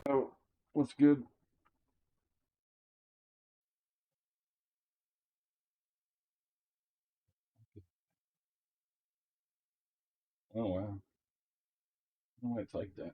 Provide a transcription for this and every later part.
Oh, what's good? Oh wow. Oh, it's like that.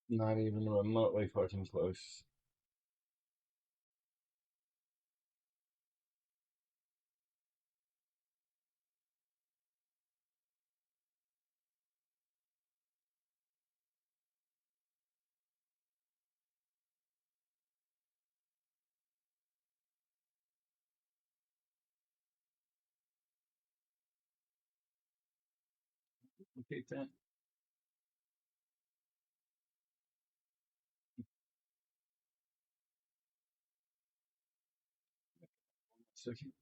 Not even remotely fucking close. Okay, ten. Second.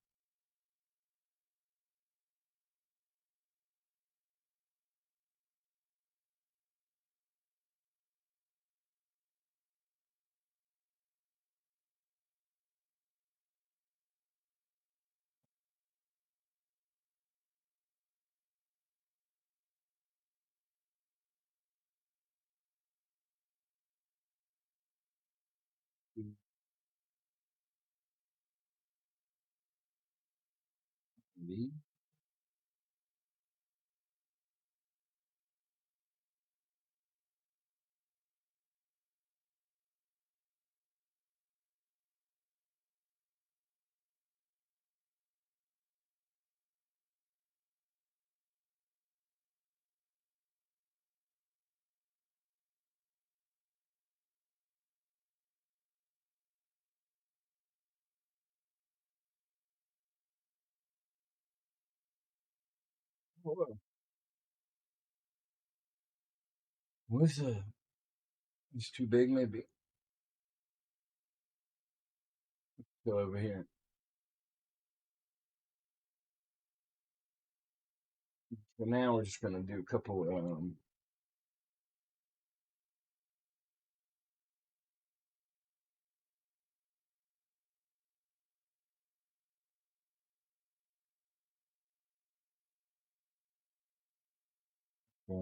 B. Whoa. What's it's too big maybe. Go over here. For now we're just gonna do a couple uh,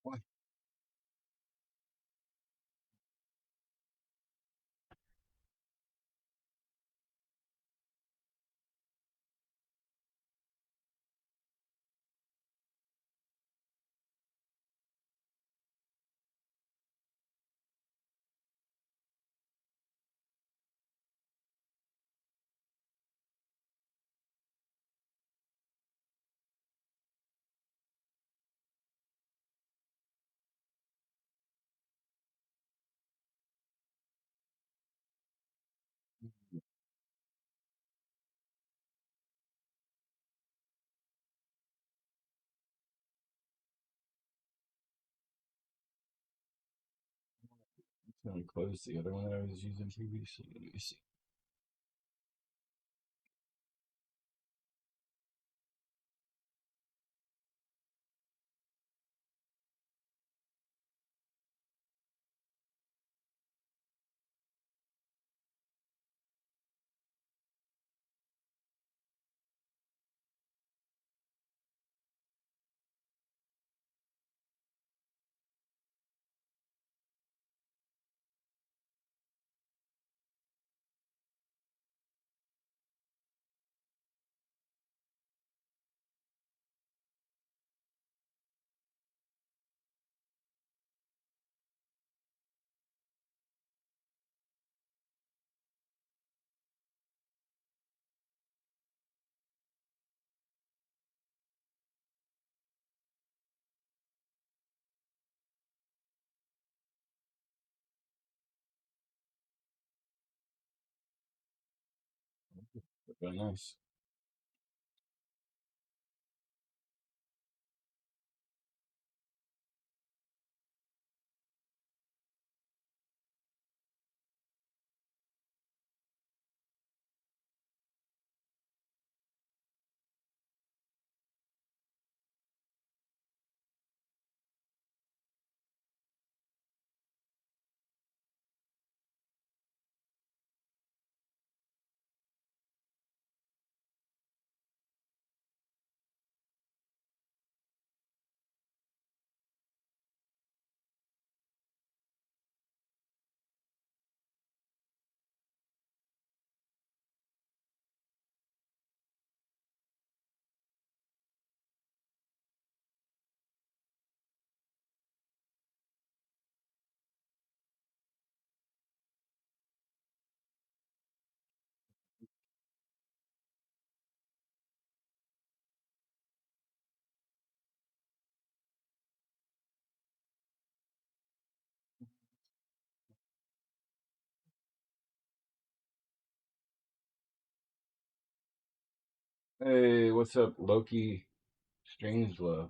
what? Let me close the other one that I was using previously. Let me see. Very nice. Hey, what's up, Loki? Strangelove.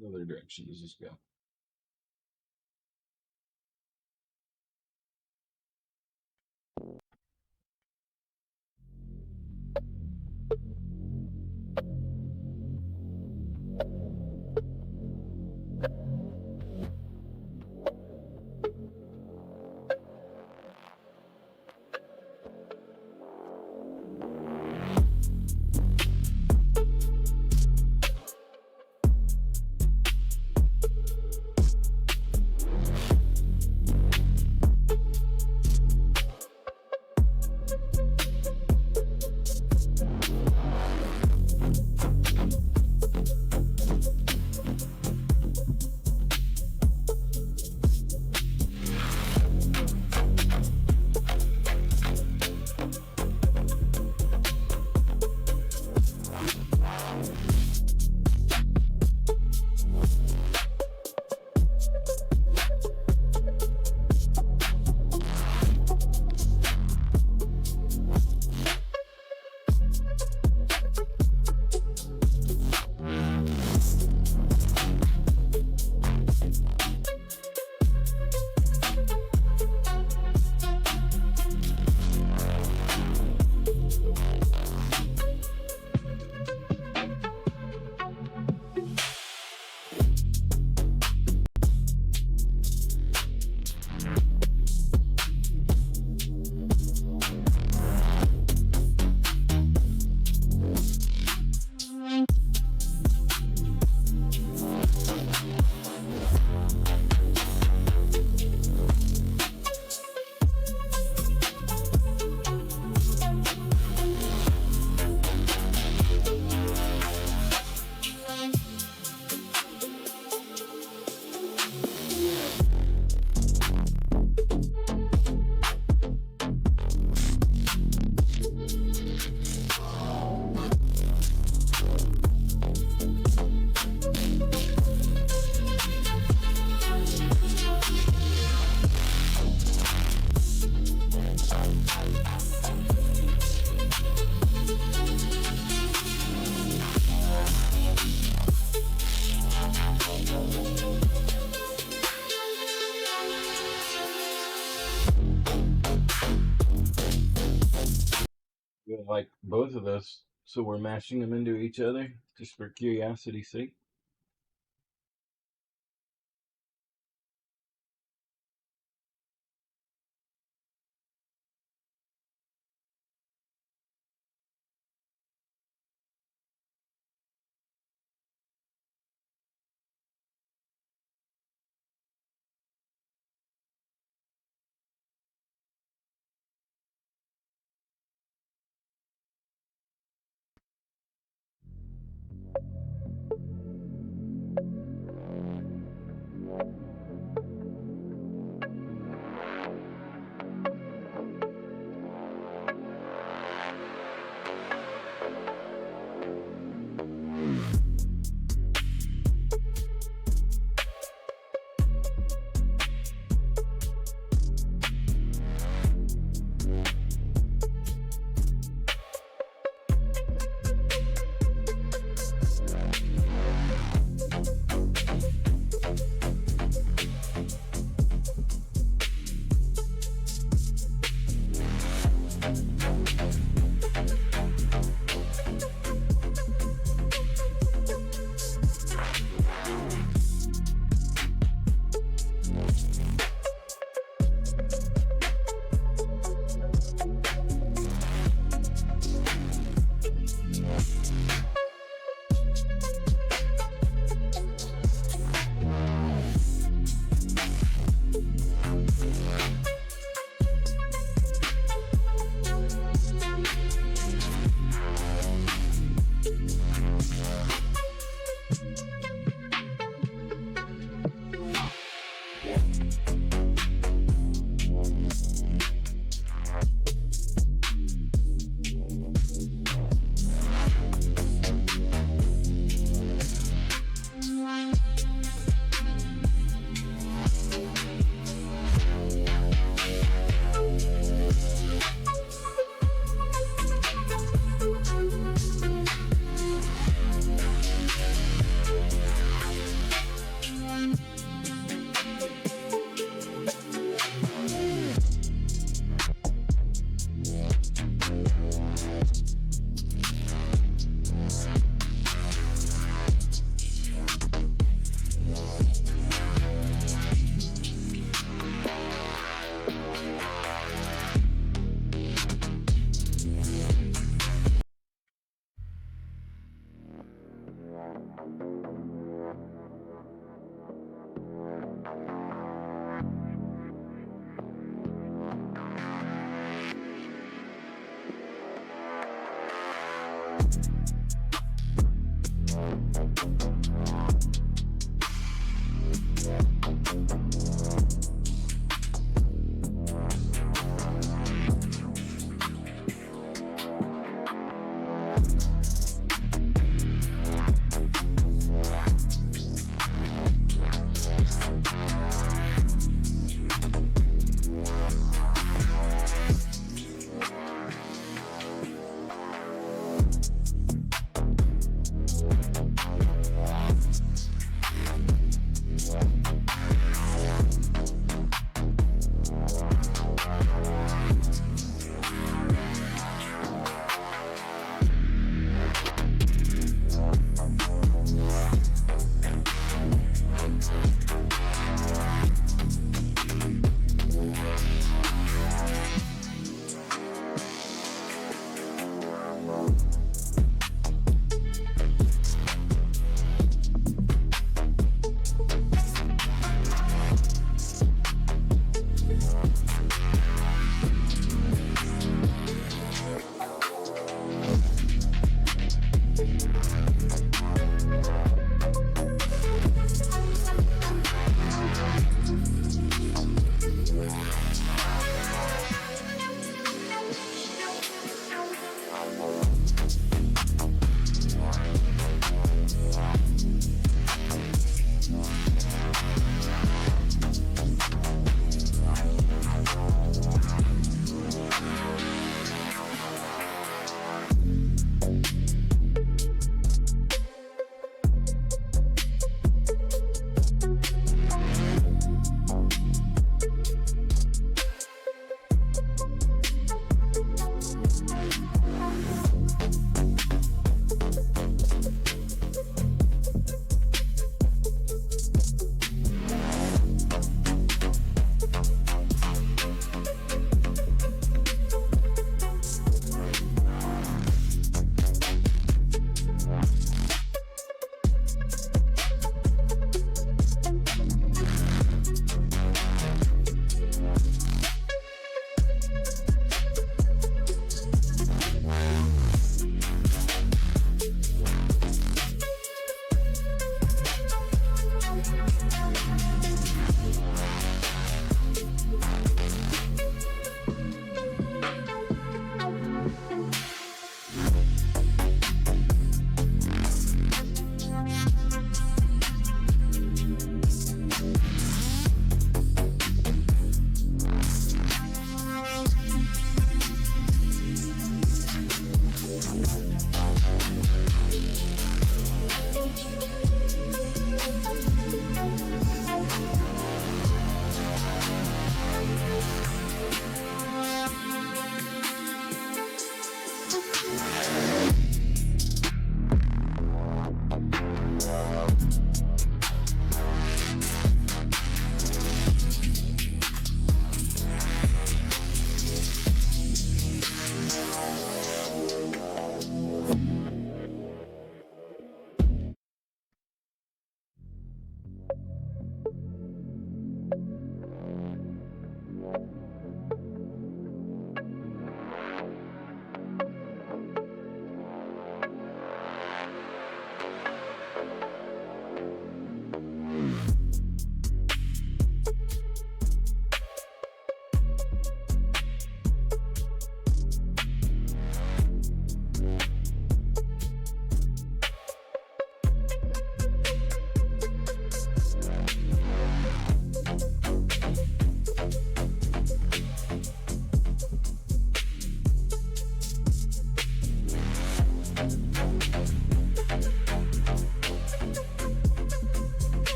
What other direction does this go? Both of us. So we're mashing them into each other just for curiosity's sake.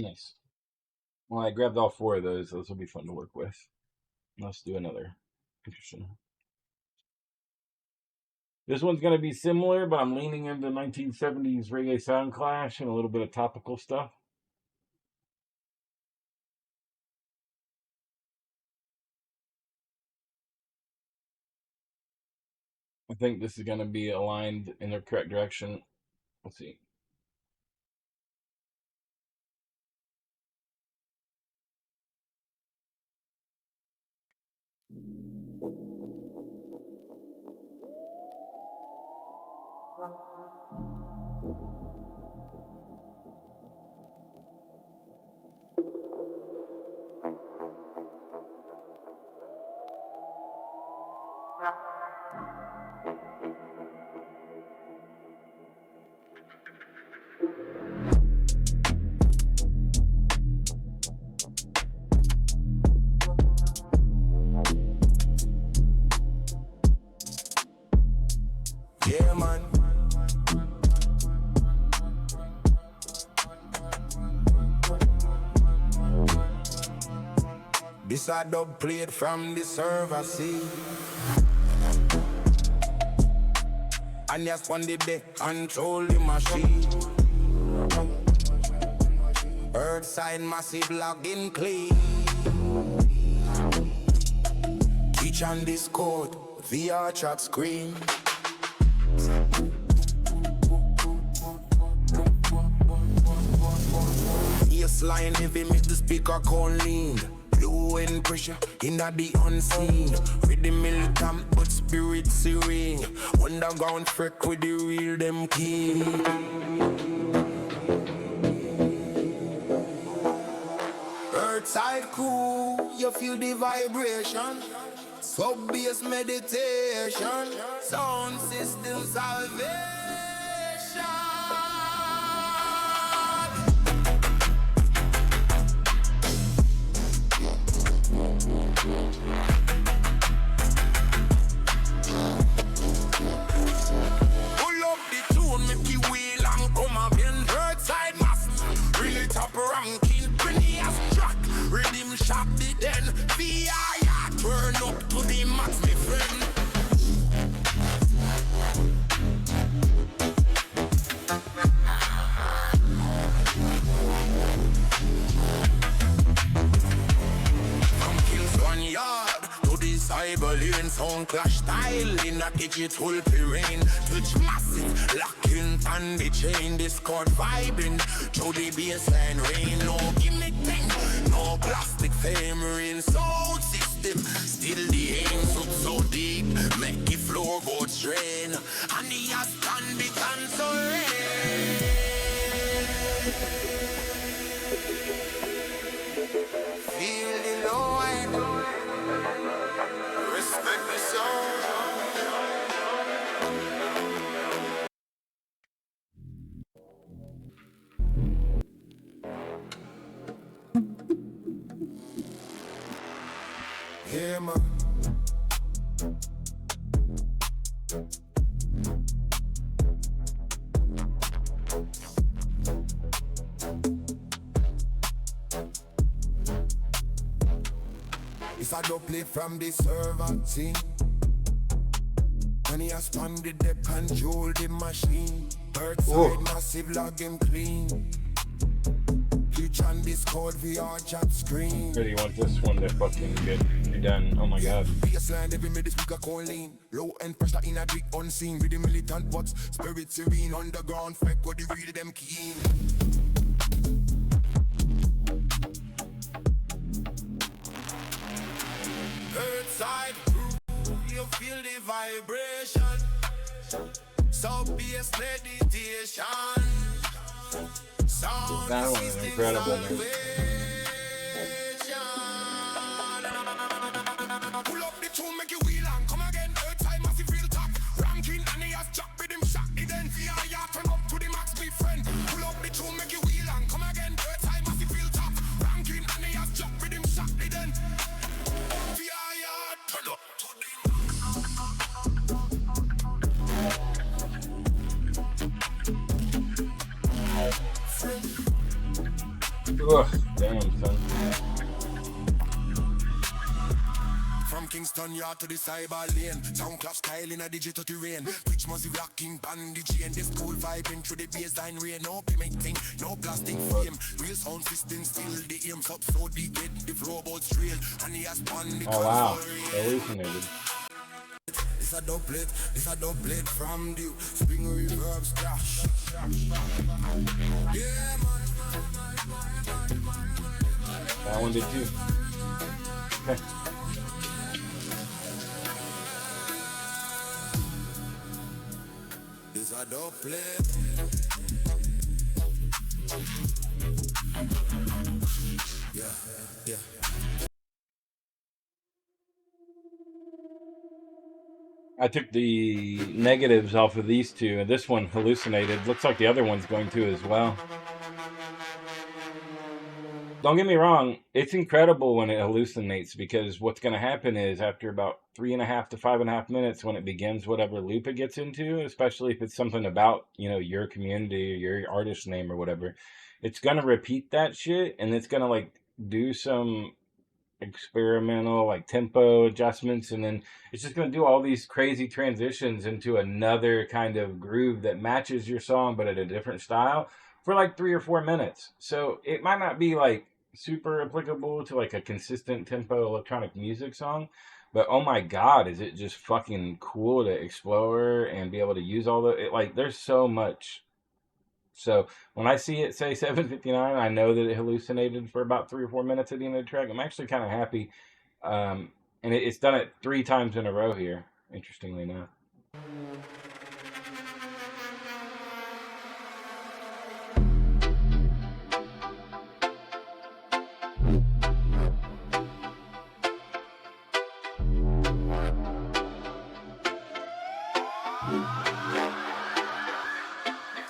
Nice. Well, I grabbed all 4 of those. Those will be fun to work with. Let's do another. Interesting. This one's going to be similar, but I'm leaning into 1970s reggae sound clash and a little bit of topical stuff. I think this is going to be aligned in the correct direction. Let's see. Yeah, man. This a dub played from the server, see. Annias on the deck, control the machine. Earthside massive login clean. Teach on Discord, VR chat screen. Line heavy make the speaker cone lean. Low end pressure in the unseen. With the militant but spirit serene. Underground freak with the real them key. Earthside crew, you feel the vibration. Sub-bass meditation. Sound system salvation. Pull up the tune, make you wheel and come again. Earthside mass, really top ranking. Annias track, rhythm shop the den. VR, turn up to the max, my friend. Cyber lane sound clash style in a digital terrain. Touch massive, locking on the chain. Discord vibing through the baseline rain. No gimmick thing, no plastic fame. Rain sound system, still the aim. So deep, make the floor go strain. And the stand the console. Feel the noise. Respect the sound. Yeah, man. If I don't play from the server, see. Annias on the deck, control the machine. Earthside massive, log him clean. Teach on Discord, VR chat screen. Really want this one to fucking get done. Oh my god. Baseline, every minute speaker call lean. Low end pressure in a big unseen. With the militant what's spirit serene. Underground freak, what the real them keen. Earthside, you feel the vibration. Sub-bass meditation. Sound That one is incredible, man. Pull up the tune, make you wheel and come again. Earthside massive real top. Ranking Annias jack with him shot it then. VR turn up to the max, my friend. Pull up the tune, make you wheel and come again. Earthside massive real top. Ranking Annias jack with him shot it then. VR turn up to the Ugh, damn, son. From Kingston Yard to the cyber lane, sound clap style in a digital terrain. Rich muzzy rocking bandage and this cool vibing through the baseline rain. No payment thing, no plastic frame. Real sound system still the aims up so deep get the floorboards trail. Annias on the Oh wow, hallucinated. This a doublet from the spring reverb stash. Yeah, man. That one did too. Okay. This a doublet. Yeah. I took the negatives off of these two, and this one hallucinated. Looks like the other one's going to as well. Don't get me wrong, it's incredible when it hallucinates, because what's going to happen is after about 3.5 to 5.5 minutes, when it begins whatever loop it gets into, especially if it's something about, you know, your community or your artist name or whatever, it's going to repeat that shit, and it's going to like do some experimental like tempo adjustments, and then it's just going to do all these crazy transitions into another kind of groove that matches your song but at a different style for like 3 or 4 minutes. So it might not be like super applicable to like a consistent tempo electronic music song, but oh my god, is it just fucking cool to explore and be able to use all the like there's so much. So when I see it say 7:59, I know that it hallucinated for about 3 or 4 minutes at the end of the track. I'm actually kind of happy. And it's done it 3 times in a row here, interestingly enough.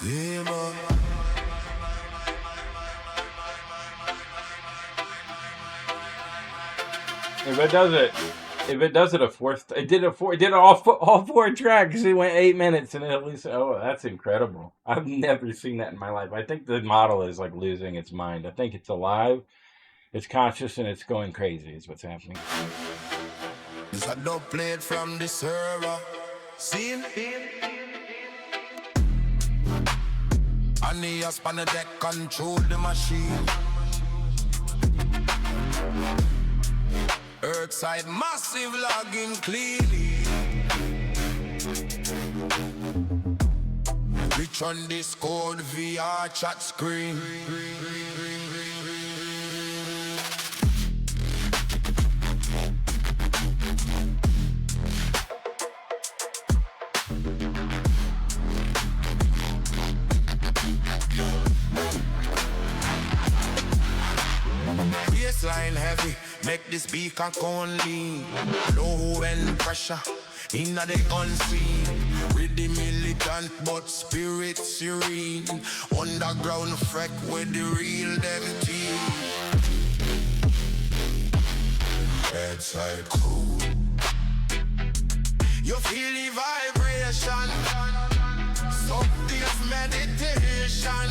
Yeah, man. If it does it a fourth, it did all 4 tracks. It went 8 minutes, and at least that's incredible. I've never seen that in my life. I think the model is like losing its mind. I think it's alive, it's conscious, and it's going crazy. Is what's happening. This a doublet from the server. Seen. Annias on the deck control the machine. Earthside massive logging cleanly. Reach on Discord VR chat screen. Baseline heavy, make the speaker con lean. Low end pressure, inna the unseen. With the militant but spirit serene. Underground freck with the real them team. Headside cool. You feel the vibration. Subdue meditation.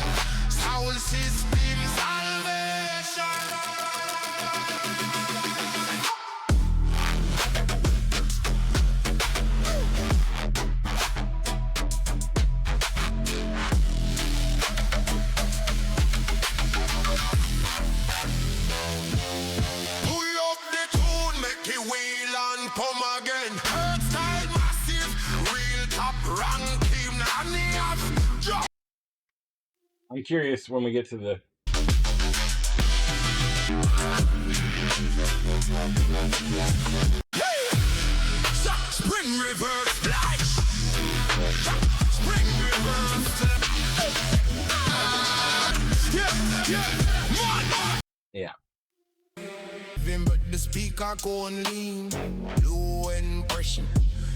Sound system salvation. I'm curious when we get to the. Spring reverse flash. Spring reverse. Yeah. But the speaker going lean. Low end pressure.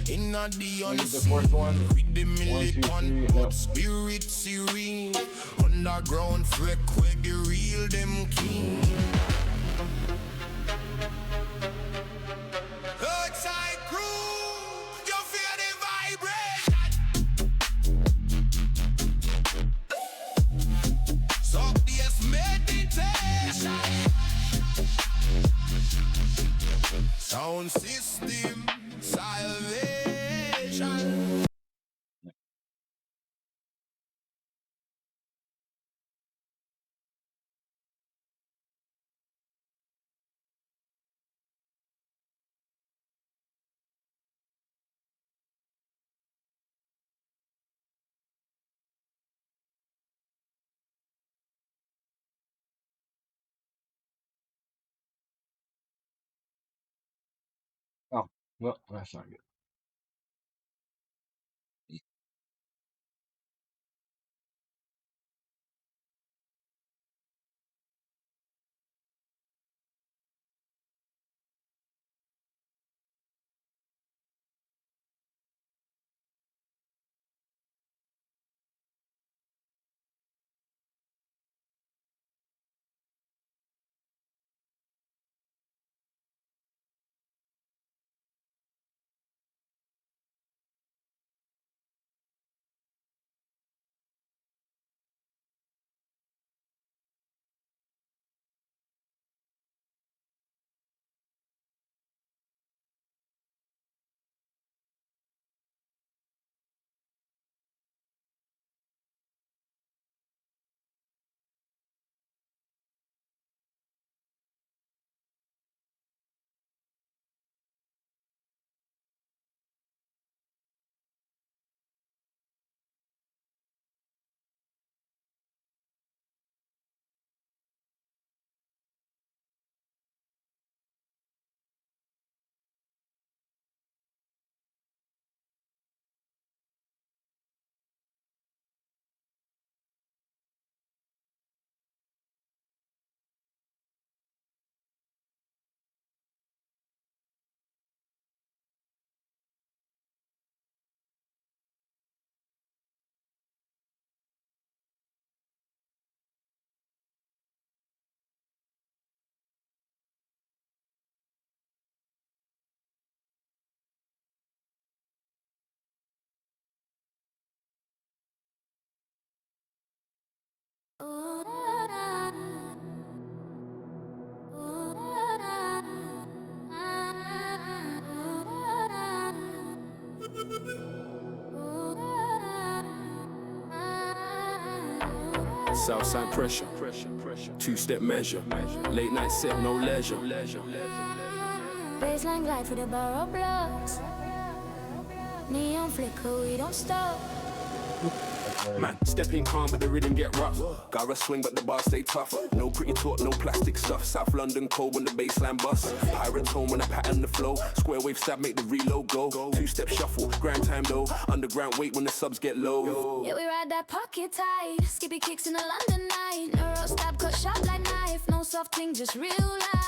In the The fourth one. with the 1, 2, militant 3, but spirit serene. Underground freak where the real them king. Outside crew, you feel the vibration. So yes, meditate. sound system, salvation. Oh, well, that's not good. Southside pressure, two-step measure, late night set, no leisure. Baseline glide for the borough blocks. Neon flicker, we don't stop. Man, step in calm but the rhythm get rough. Gotta swing but the bars stay tough. No pretty talk, no plastic stuff. South London cold when the bassline bust. Pirate tone when I pattern the flow. Square wave stab make the reload go. Two-step shuffle, grind time though. Underground wait when the subs get low. Yeah, we ride that pocket tight. Skippy kicks in a London night. No road stab, cut sharp like knife. No soft thing, just real life.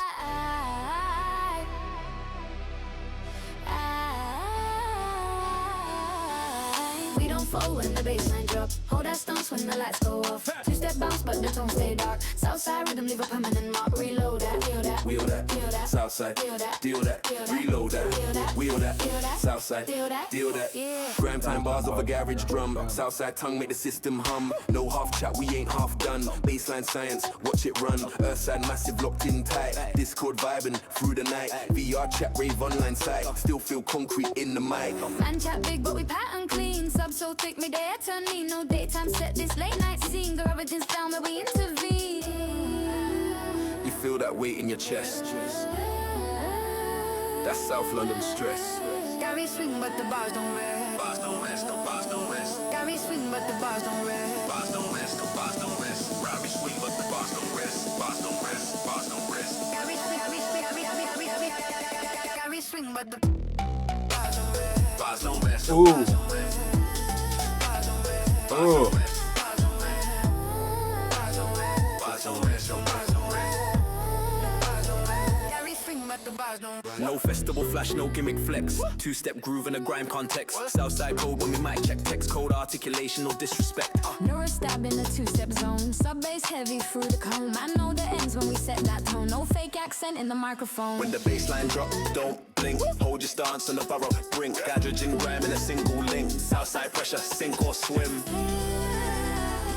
We don't fall when the bassline drop. Hold that stance when the lights go off. Two-step bounce, but the tone stay dark. Southside rhythm leave a permanent mark. Reload that, wheel that, Wheel that, Feel that. Southside, Deal that. deal that, Feel that. reload that, Feel that. wheel that, Feel that. Southside, Deal that. deal that. Yeah. Grime time bars of a garage drum. Southside tongue make the system hum. No half chat, we ain't half done. Baseline science, watch it run. Earthside massive, locked in tight. Discord vibing through the night. VR chat, rave online site. Still feel concrete in the mic. Man chat big, but we pattern clean. Sub so thick, made the air turn lean. No daytime set, this late night scene. Gravity's down, where we intervene. You feel that weight in your chest. That's South London stress. Gary swing, but the bars don't rest. Bars don't rest, no bars don't rest. Gary swing, but the bars don't rest. Bars don't rest, no bars don't rest. Rowdy swing, but the bars don't rest. Bars don't rest, bars don't rest. Gary swing, Gary swing, but the bars don't rest. Bars don't rest, Ooh. bars don't rest. Bars don't rest, Ooh. bars don't rest. Bars don't rest, bars don't rest, no bars don't rest. Bars don't rest. Gary swing, but the bars don't rest. No festival flash, no gimmick flex. Two-step groove in a grime context. Southside code when we mic check text code articulation, no disrespect. Neuro stab in the two-step zone. Sub bass heavy through the comb. I know the ends when we set that tone. No fake accent in the microphone. When the bassline drop, don't blink. Hold your stance on the borough brink. Gadget and grime in a single link. Southside pressure, sink or swim.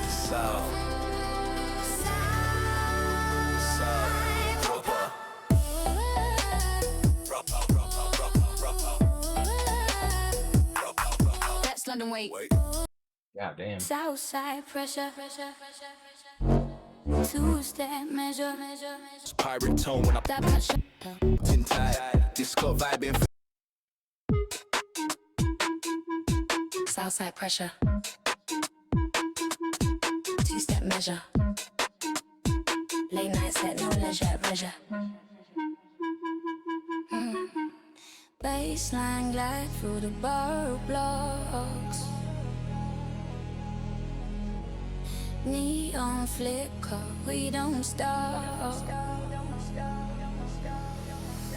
South. South. Proper. Proper. London weight. God damn. Southside pressure. Two-step measure. Pirate tone when That pressure. I'm tin tight. Disco vibing. Southside pressure. Two-step measure. Late night set, no leisure. Baseline glide through the bar blocks. Neon flicker, we don't stop.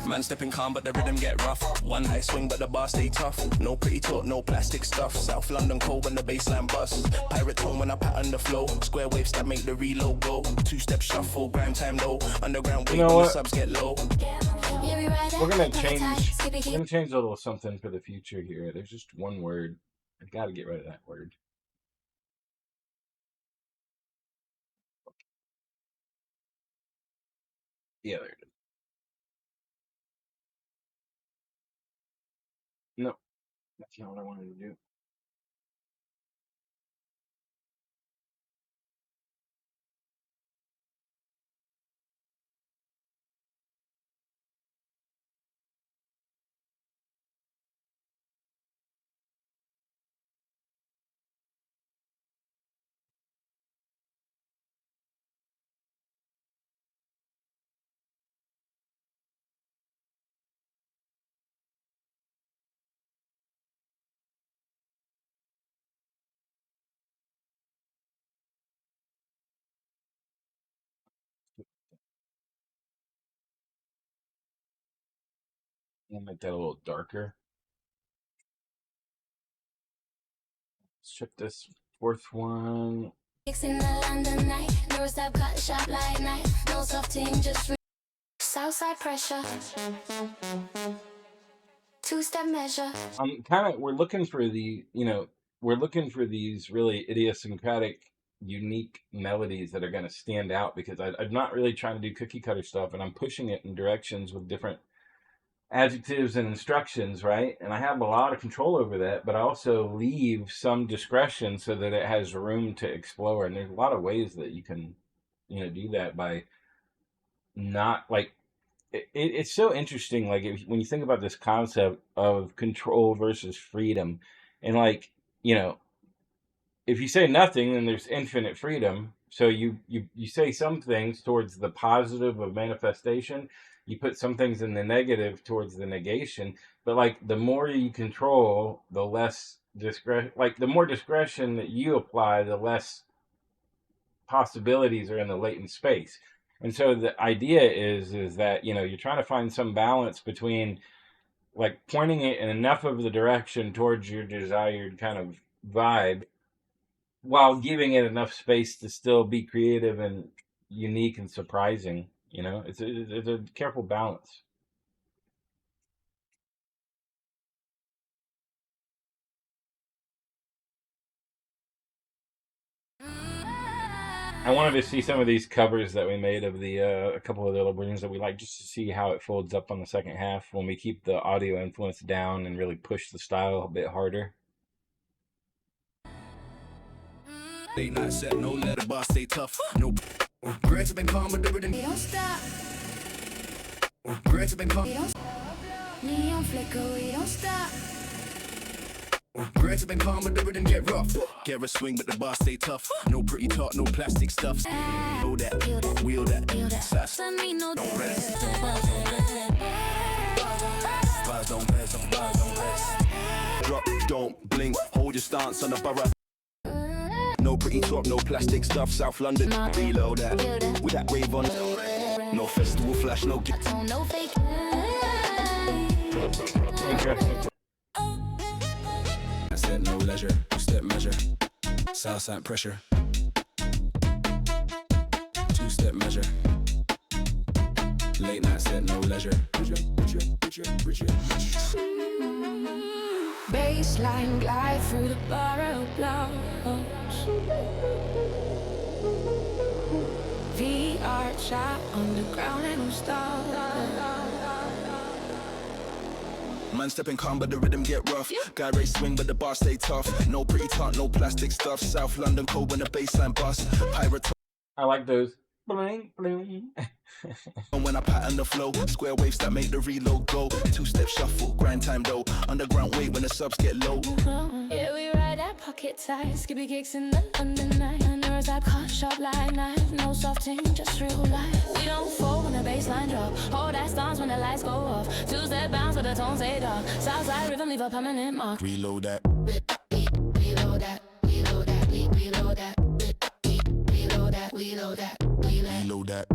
Man stepping calm, but the rhythm get rough. One high swing, but the bar stay tough. No pretty talk, no plastic stuff. South London cold when the baseline busts. Pirate tone when I pattern the flow. Square waves that make the reload go. Two-step shuffle, grime time low. Underground wave when the subs get low. We're gonna change a little something for the future here. There's just one word. I've got to get rid of that word. Yeah, there it is. No, that's not what I wanted to do. I'll make that a little darker. Let's check this fourth one. In the London night, no stop, cut shop like night. No soft team, just Southside pressure. Two-step measure. We're looking for we're looking for these really idiosyncratic, unique melodies that are going to stand out, because I'm not really trying to do cookie cutter stuff, and I'm pushing it in directions with different adjectives and instructions, right? And I have a lot of control over that, but I also leave some discretion so that it has room to explore. And there's a lot of ways that you can, do that by not like it's so interesting. Like when you think about this concept of control versus freedom, and if you say nothing, then there's infinite freedom. So you say some things towards the positive of manifestation. You put some things in the negative towards the negation. But like the more you control, the less discretion. Like the more discretion that you apply, the less possibilities are in the latent space. And so the idea is that you're trying to find some balance between like pointing it in enough of the direction towards your desired kind of vibe, while giving it enough space to still be creative and unique and surprising. It's a careful balance. I wanted to see some of these covers that we made of the a couple of the other versions that we like, just to see how it folds up on the second half when we keep the audio influence down and really push the style a bit harder. Late night set, no let the boss stay tough. No. Grads have been calm with the rhythm. We don't stop. Grads have been calm. We don't neon flicker, we don't stop. Grads have been calm with the rhythm get rough. Get a swing, but the boss stay tough. No pretty talk, no plastic stuff. Know that, wheel that, sass. Send me no rest. Bars don't rest. Drop, don't blink. Hold your stance on the borough. No pretty talk, no plastic stuff. South London, reload that. With that rave on. No festival flash, no no fake. Interesting. I said no leisure, two-step measure. Southside pressure. Two-step measure. Late night said no leisure. Baseline glide through the borough blocks. VR shot underground and no stop. Man stepping calm, but the rhythm get rough. Garage swing, but the bar stay tough. No pretty talk, no plastic stuff. South London cold when the baseline bust. Pirate I like those. Bling, bling. when I pattern the flow. Square waves that make the reload go. Two-step shuffle, grind time though. Underground weight when the subs get low. Yeah, we ride that pocket tight. Skippy kicks in the London night. And nerves that cut sharp like knife. No softing, just real life. We don't fall when the baseline drop. Hold that stance when the lights go off. Two-step bounce with the tones stay dark. Southside rhythm leave a permanent mark. Reload that. Reload that. Reload that. Reload that. Reload that. Reload that. Reload that.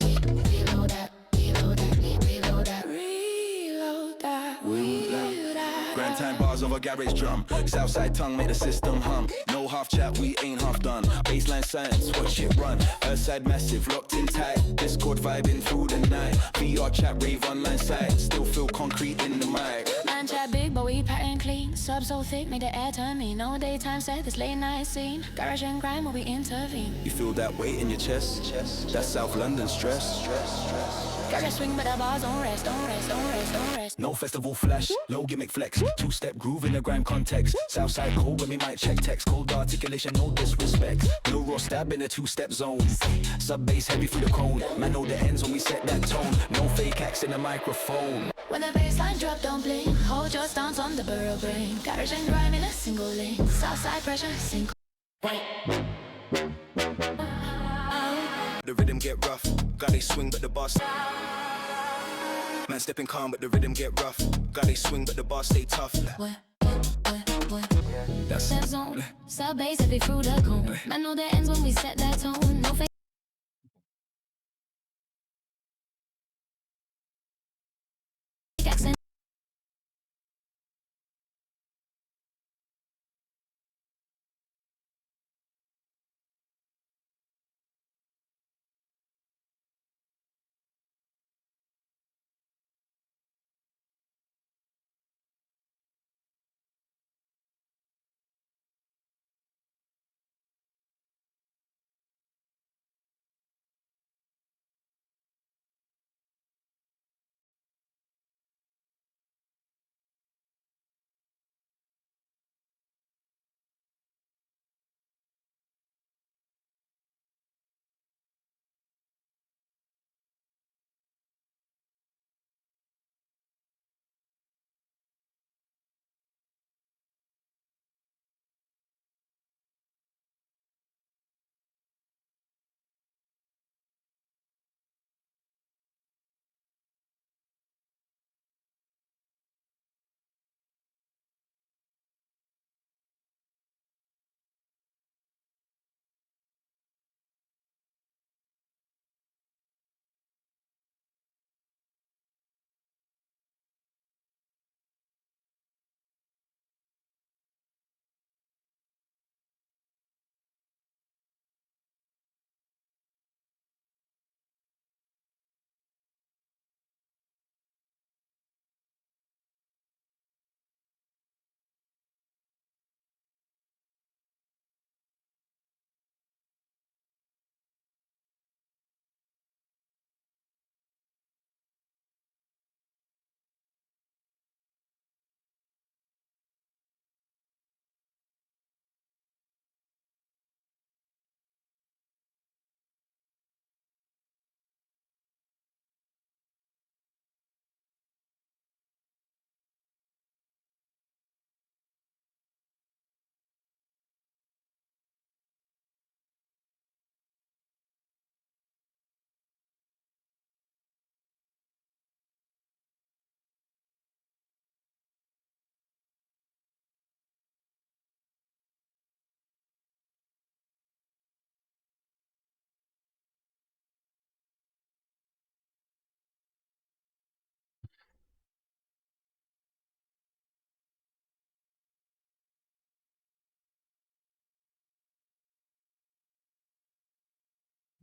Reload that. Reload that. Reload that. Reload that. Reload that. Grand time bars over garage drum. Southside tongue make the system hum. No half chat, we ain't half done. Baseline science, watch it run. Earthside massive, locked in tight. Discord vibing through the night. VR chat, rave online site. Still feel concrete in the mic. Man chat big, but we pattern clean. Sub so thick, make the air turn me. No daytime set, this late night scene. Garage and grime where we intervene. You feel that weight in your chest? That's South London stress. Garage swing, but the bars don't rest, don't rest, don't rest, don't rest. No festival flash, low gimmick flex. Two-step groove in the grime context. Southside cold when we might check text. Cold articulation, no disrespect. No raw stab in the two-step zone. Sub bass heavy through the cone. Man know the ends when we set that tone. No fake acts in the microphone. When the bassline drop, don't blink. Hold your stance on the burrow brain. Garage and grime in a single lane. Southside pressure, sink. The rhythm get rough. Got they swing but the boss. Man stepping calm but the rhythm get rough. Got they swing but the bar stay tough. That's That zone. Sub bass heavy through the cone. Man know the ends when we set that tone. No fake accent.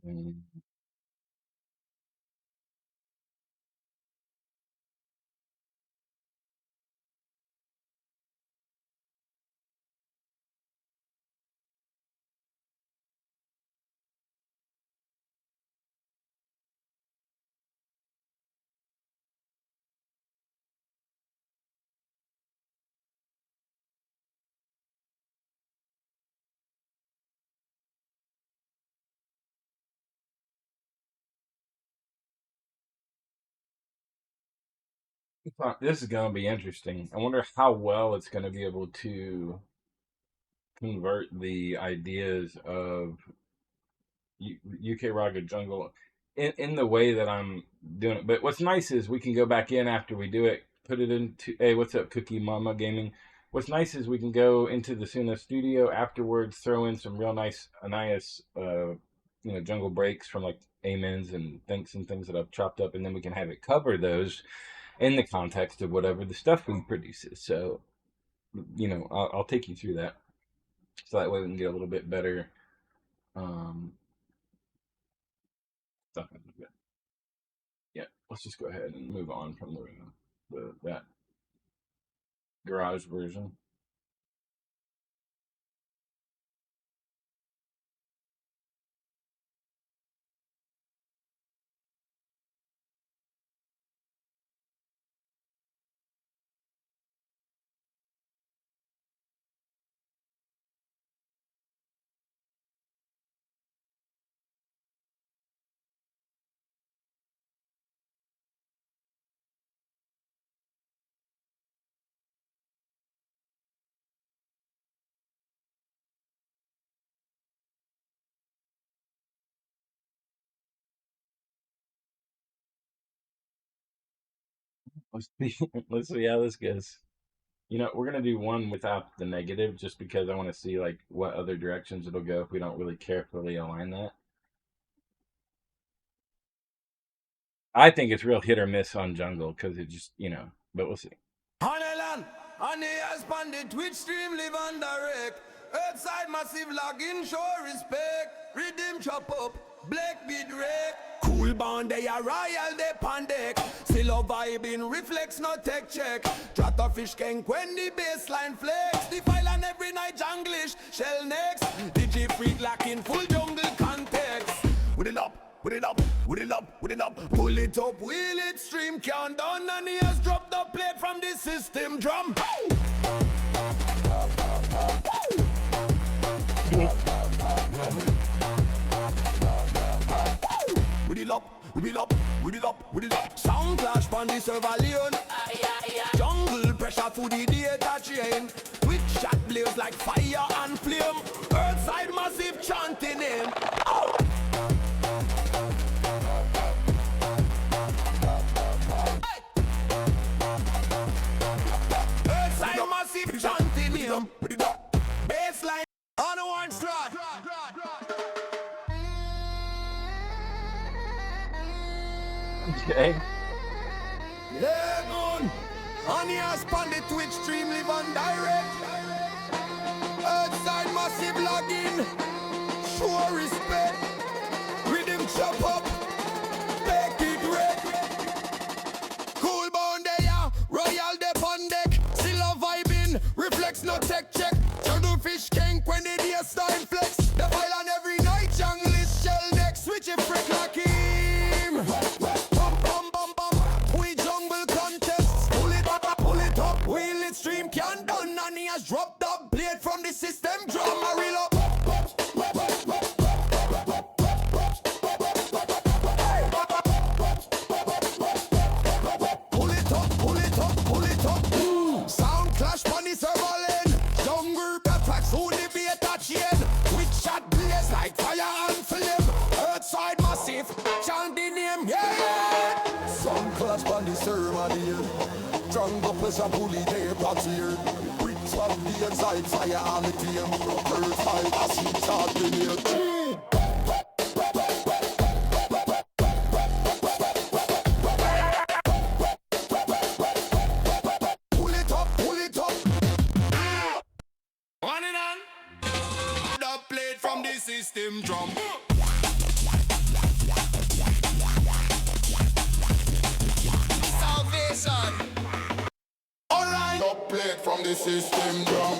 Mm. This is going to be interesting. I wonder how well it's going to be able to convert the ideas of ukgarage jungle in the way that I'm doing it. But what's nice is we can go back in after we do it, put it into, hey, what's up, Cookie Mama Gaming? What's nice is we can go into the Suno studio afterwards, throw in some real nice Annias, jungle breaks from like amens and thanks and things that I've chopped up, and then we can have it cover those in the context of whatever the stuff we produces. So, I'll take you through that, so that way we can get a little bit better stuff. Yeah, let's just go ahead and move on from that garage version. Let's see, let's see how this goes. We're gonna do one without the negative, just because I want to see like what other directions it'll go if we don't really carefully align that. I think it's real hit or miss on jungle because it just, but we'll see. Annias on the Twitch stream live on direct. Earthside massive login, show respect. Rhythm chop up, black beat wreck. Cool band, they are royal, they pan deck. Still a vibing, reflex, no tech check. Trot a fish gank when the baseline flex. The file on every night junglish, shell next. DJ freak lacking full jungle context. With it up. With it up, with it up, with it up. Pull it up, wheel it, stream countdown. And he has dropped the plate from the system drum. With it up, with it up, with it up, with it up. Sound clash on the surveillance. Jungle pressure for the data chain. Twitch chat blaze like fire and flame. Earthside massive chanting him. Chanting him, baseline on one strut. Okay. Legon, Annias on the Twitch stream live on direct. Earthside massive login, show respect. Rhythm chop up, make it red. Cool bone there, royal dep on deck. Still a vibing, reflex no tech check. Turtle fish kank when the day style flex. The file on every night, junglist shell next. Switch it frick like him. Bum bum bum bum. We jungle contest. Pull it up, wheel it, stream can done. And he has dropped the blade from the system drum. I reel up. Sound clash on the surveillance. Jungle attacks who the beta chain. Which shot blaze like fire and flame. Earthside massive, chanting him, yeah. Sound clash on the surveillance. Jungle plus a bully they patrol. Which one the inside fire and the flame. Earthside massive chanting him. System drum. Salvation. Alright. The plate from the system drum.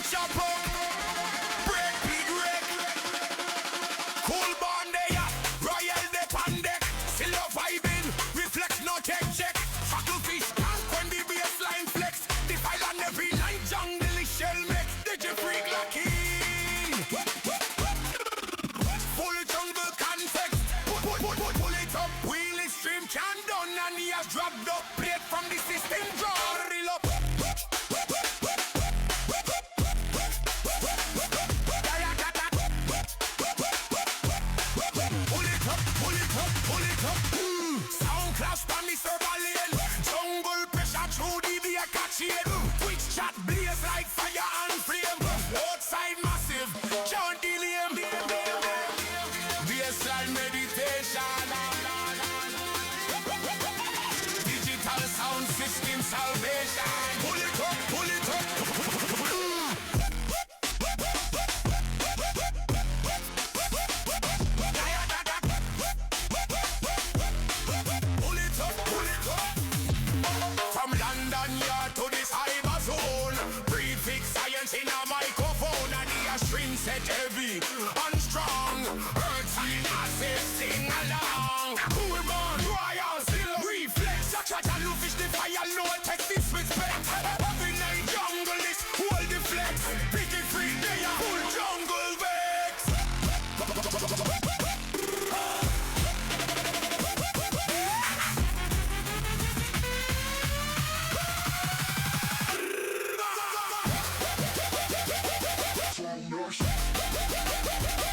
chop up, break big wreck. Cool band there, royal dep on deck. Still a vibing, reflex no tech check. Fuckle fish tank when the baseline flex. The file on every night, jungle is shell mech. Did you freak lucky? Full jungle context. Pull it up, wheel it stream can done. And he has dropped up plate from the system. Draw reel up. Sound clash on the server lane. Jungle pressure through the vehicle chain. Twitch chat blaze like fire and flame. Outside massive, can't delay him. Baseline meditation. Digital sound system salvation. Pull it up, pull it up. From London yard to the cyber zone, prefix science in a microphone, and the string set heavy and strong. Earth science sing along. Cool man, royal still reflex. Such a new fish the fire, no text disrespect. Every night jungle is hold the flex. Picky free they are full jungle vex.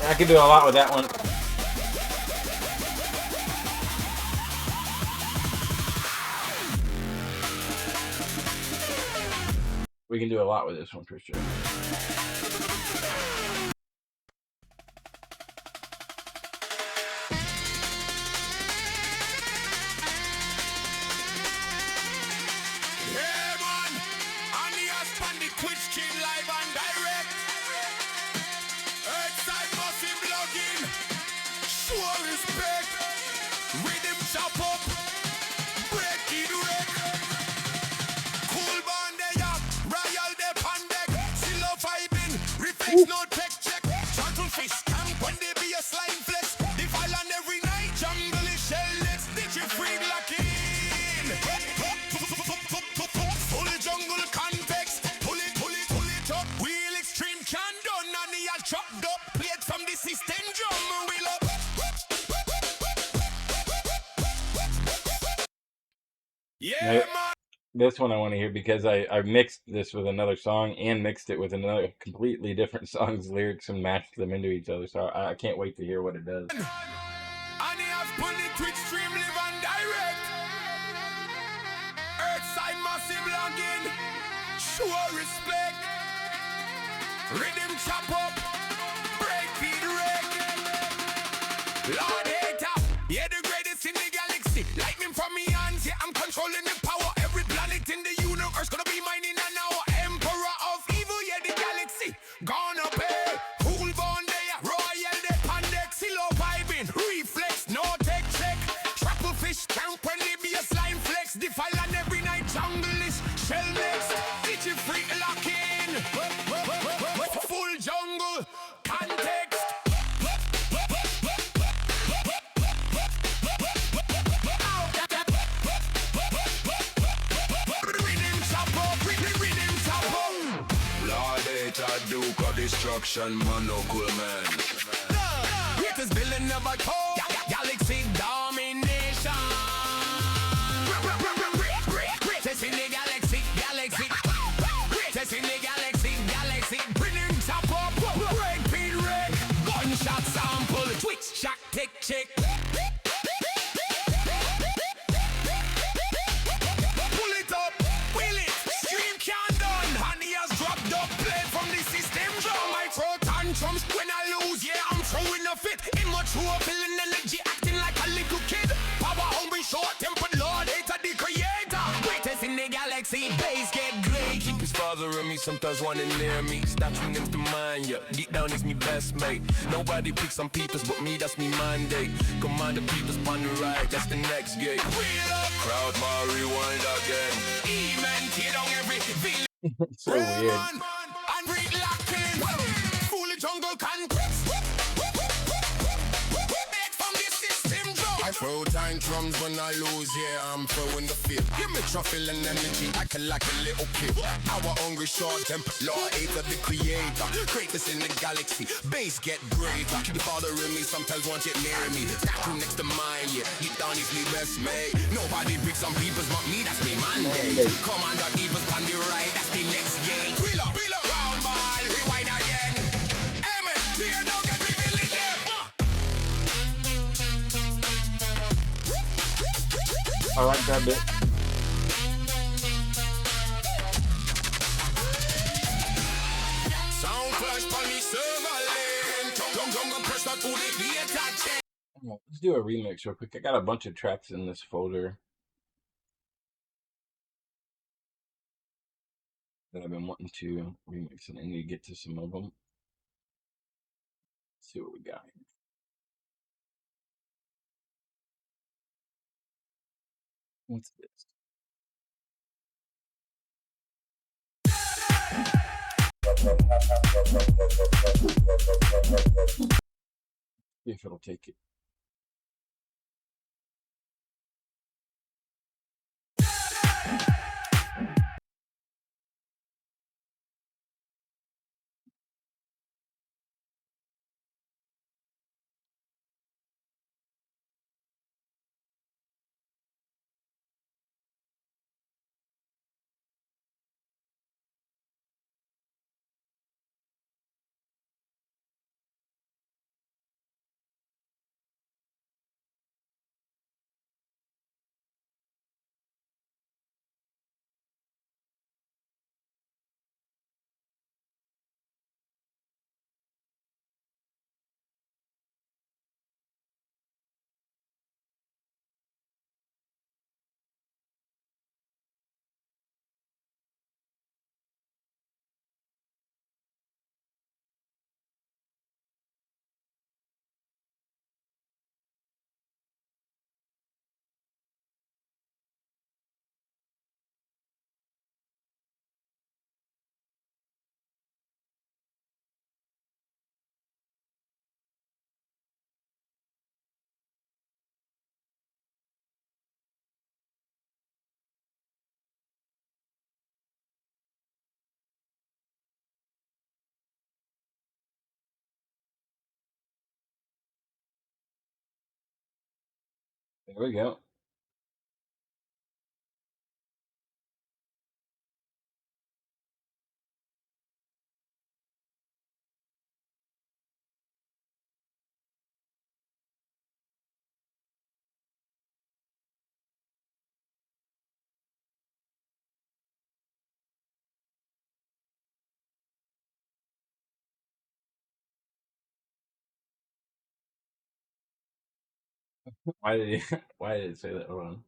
I could do a lot with that one. We can do a lot with this one for sure. Yeah man, Annias on the Twitch King live and direct. Earthside massive login. Show respect. Rhythm chop up. Break it wreck. Cool band there, royal dep on deck. Still a vibing. Reflex no tech check. Turtle fish camp when they be a slime flex. The file on every night. Jungle is shell next. Did you free lock in? Full jungle context. Pull it up. Wheel extreme can done. And he has chopped up plate from the system drum. Wheel up. Yeah, Nope. man. This one I want to hear because I mixed this with another song and mixed it with another completely different song's lyrics and matched them into each other. So I can't wait to hear what it does. Annias put the Twitch stream live and direct. Earthside massive login. Show respect. Rhythm chop up. Break beat wreck. Lord hater. Yeah, the greatest in the galaxy. Lightning from me hands. Yeah, I'm controlling the power. Every planet in the universe gonna be mine in an hour. Emperor of evil. Yeah, the galaxy. Gonna pay. Cool bond there. Royal dep on deck. Silo vibing. Reflex. No tech check. Triple fish camp when they be a slime flex. Defile on every night. Jungle is shell next. Did you freak lock in? Full jungle context. Rhythm chop up, rhythm chop up. Lord hater, Duke of Destruction, man, no cool man. Greatest villain never told. Galaxy domination. Greatest in the galaxy. Greatest in the galaxy. Rhythm chop up, break beat wreck. Gunshot sample, twitch, shock, tick, chick. Pull it up, wheel it, stream can done. Honey has dropped up plate from the system drum. My throw tantrums when I lose, yeah, I'm throwing a fit. Immature, feeling energy, acting like a little kid. Power hungry, short tempered, Lord hater, the creator. Greatest in the galaxy, base get great. Keep his father and me, sometimes wanting near me. Statue names to mine, yeah. Deep down is me best mate. Nobody picks on peoples but me, that's me mandate. Command the peoples on the right, that's the next gate. Wheel up, Crowd my rewind again. E-man, tear down every villain. So weird. And breathe throw tantrums when I lose, yeah, I'm throwing the fit. Give me truffle and energy, acting like a little kid. Our hungry short temper, Lord hate of the creator. Greatest in the galaxy, base get greater. Keep bothering me, sometimes want it near me. Tattoo next to mine, yeah, you down is me best mate. Nobody picks some people's but me, that's me Monday. Commander Evils on the right, that's the next game. Wheel up, round ball, rewind again. Amen, fear don't get me feeling them. I like that bit. Sound flash on the server lane. Don't press that to the data chain. Let's do a remix real quick. I got a bunch of tracks in this folder that I've been wanting to remix, and I need to get to some of them. Let's see what we got here. What's this? See if it'll take it. There we go. Why did he, why did it say that? Hold on.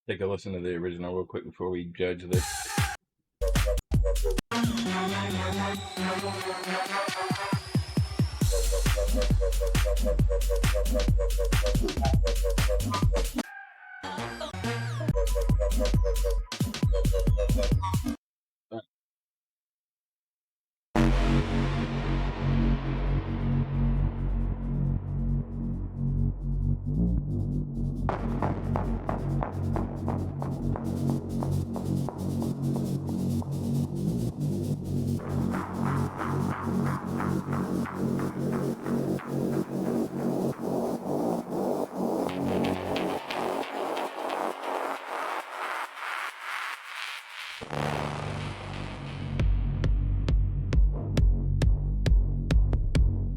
Take a listen to the original real quick before we judge this.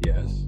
Yes.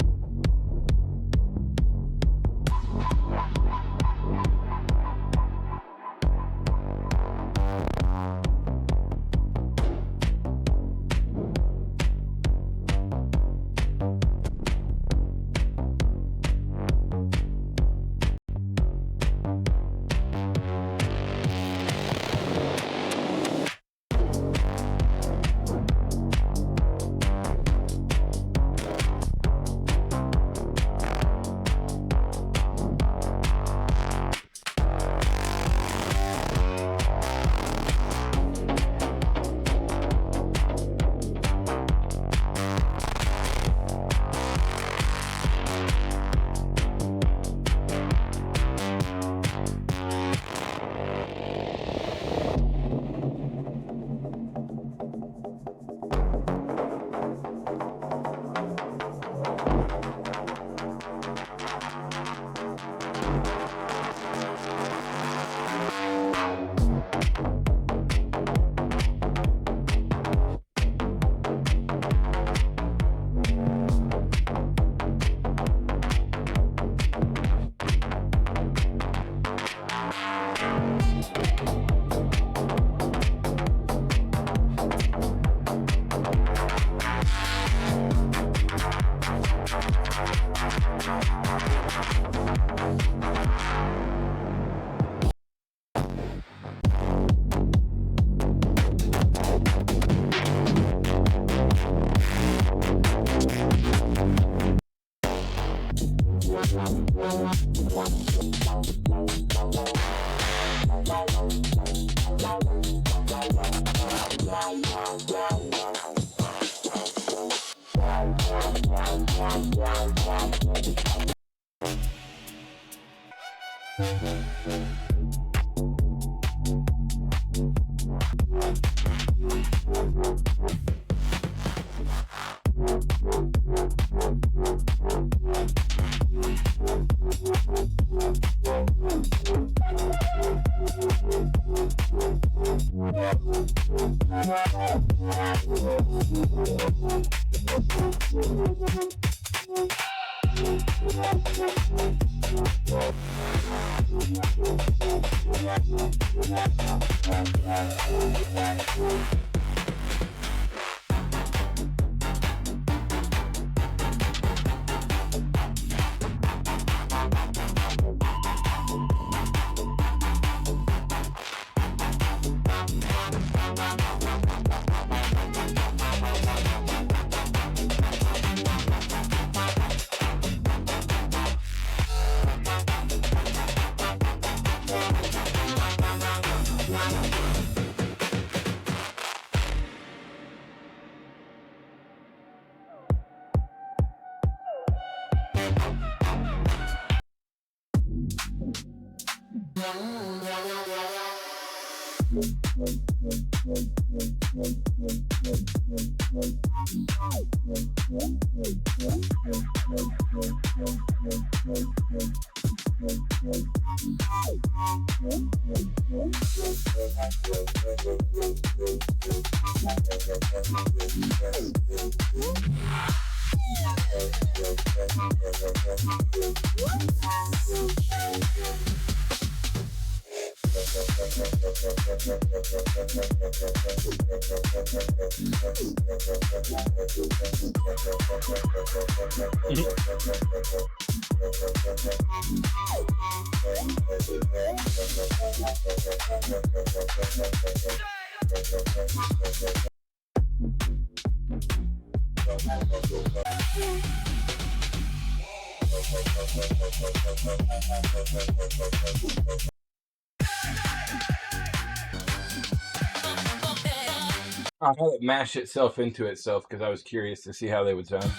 I had it mash itself into itself because I was curious to see how they would sound.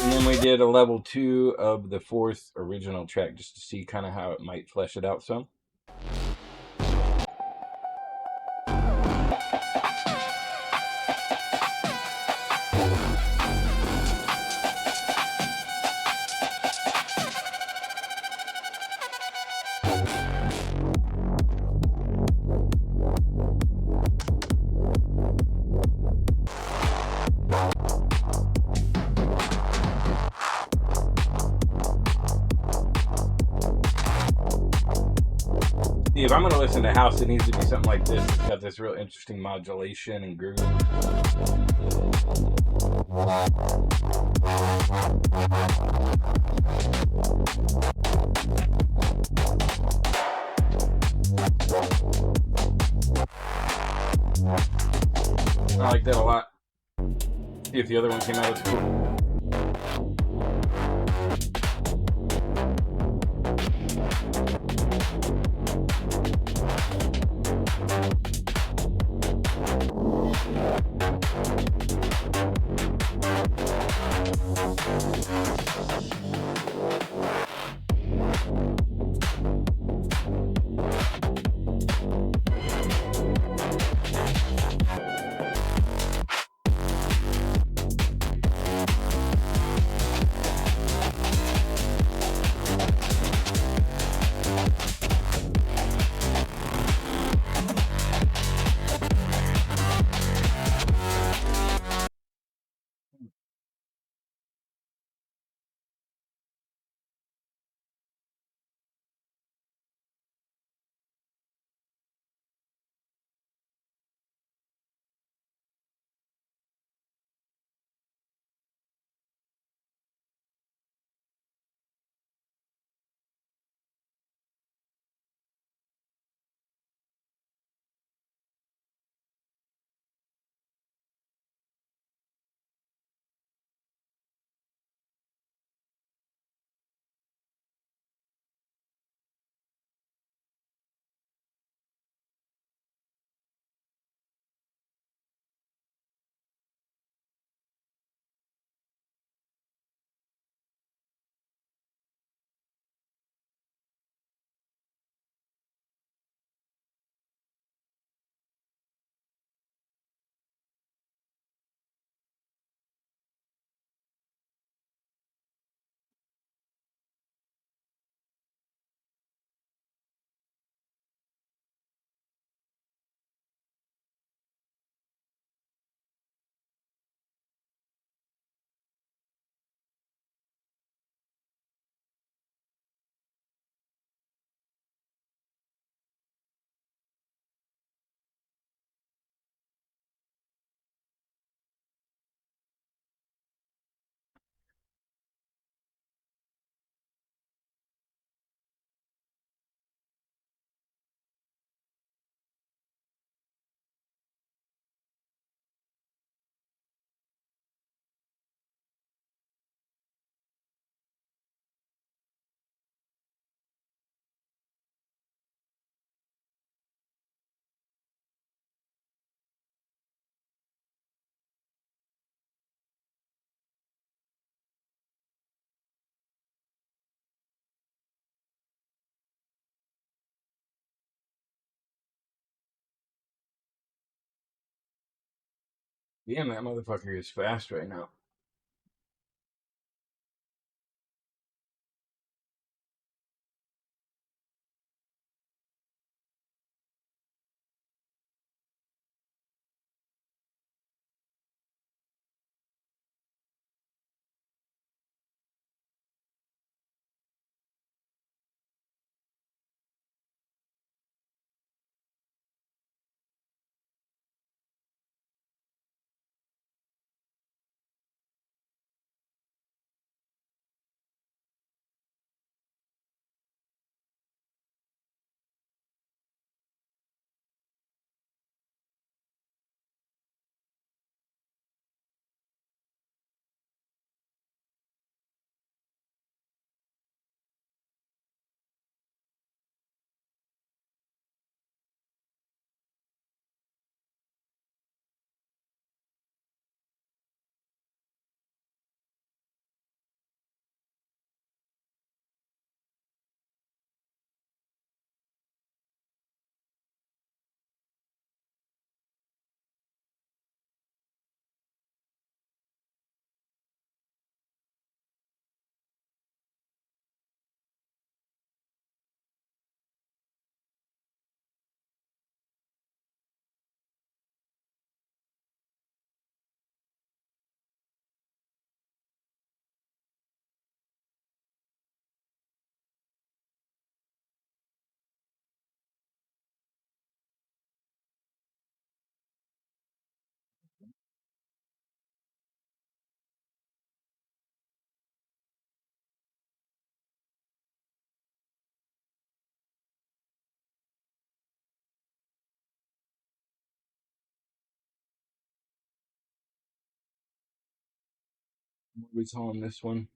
And then we did a level 2 of the 4th original track just to see kind of how it might flesh it out some. If I'm going to listen to house, it needs to be something like this. It's got this real interesting modulation and groove. I like that a lot. See if the other one came out as cool. Damn, that motherfucker is fast right now. What are we calling this one?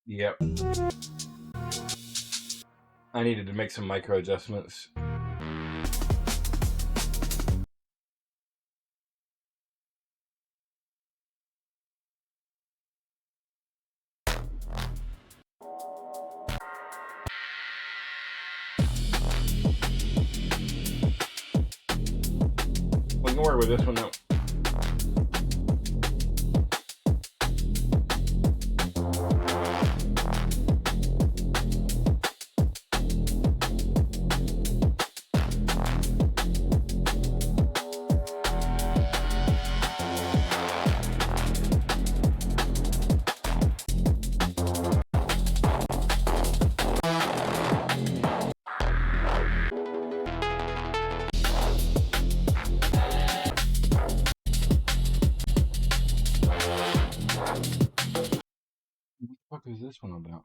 Yep. I needed to make some micro adjustments. We can work with this one though. What the fuck is this one about?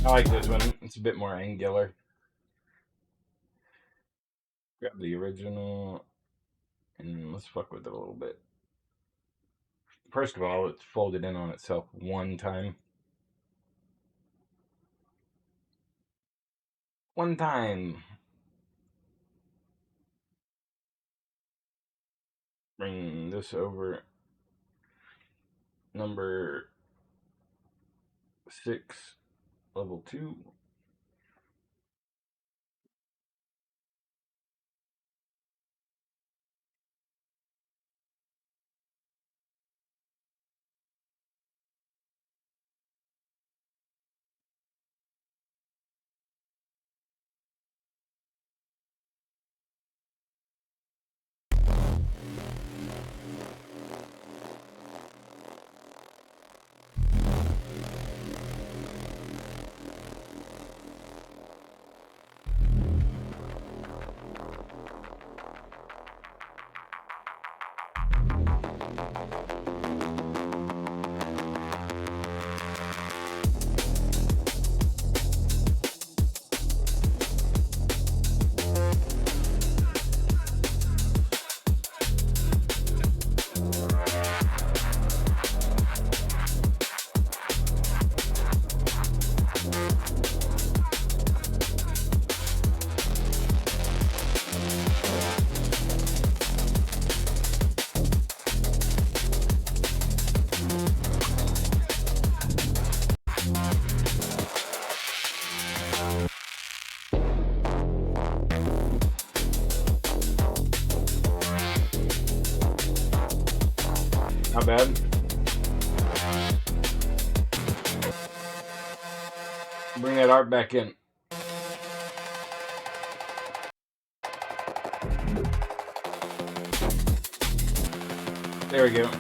I like this one. It's a bit more angular. Grab the original and let's fuck with it a little bit. First of all, it's folded in on itself one time. One time. Bring this over. Number 6, level 2. Not bad. Bring that art back in. There we go.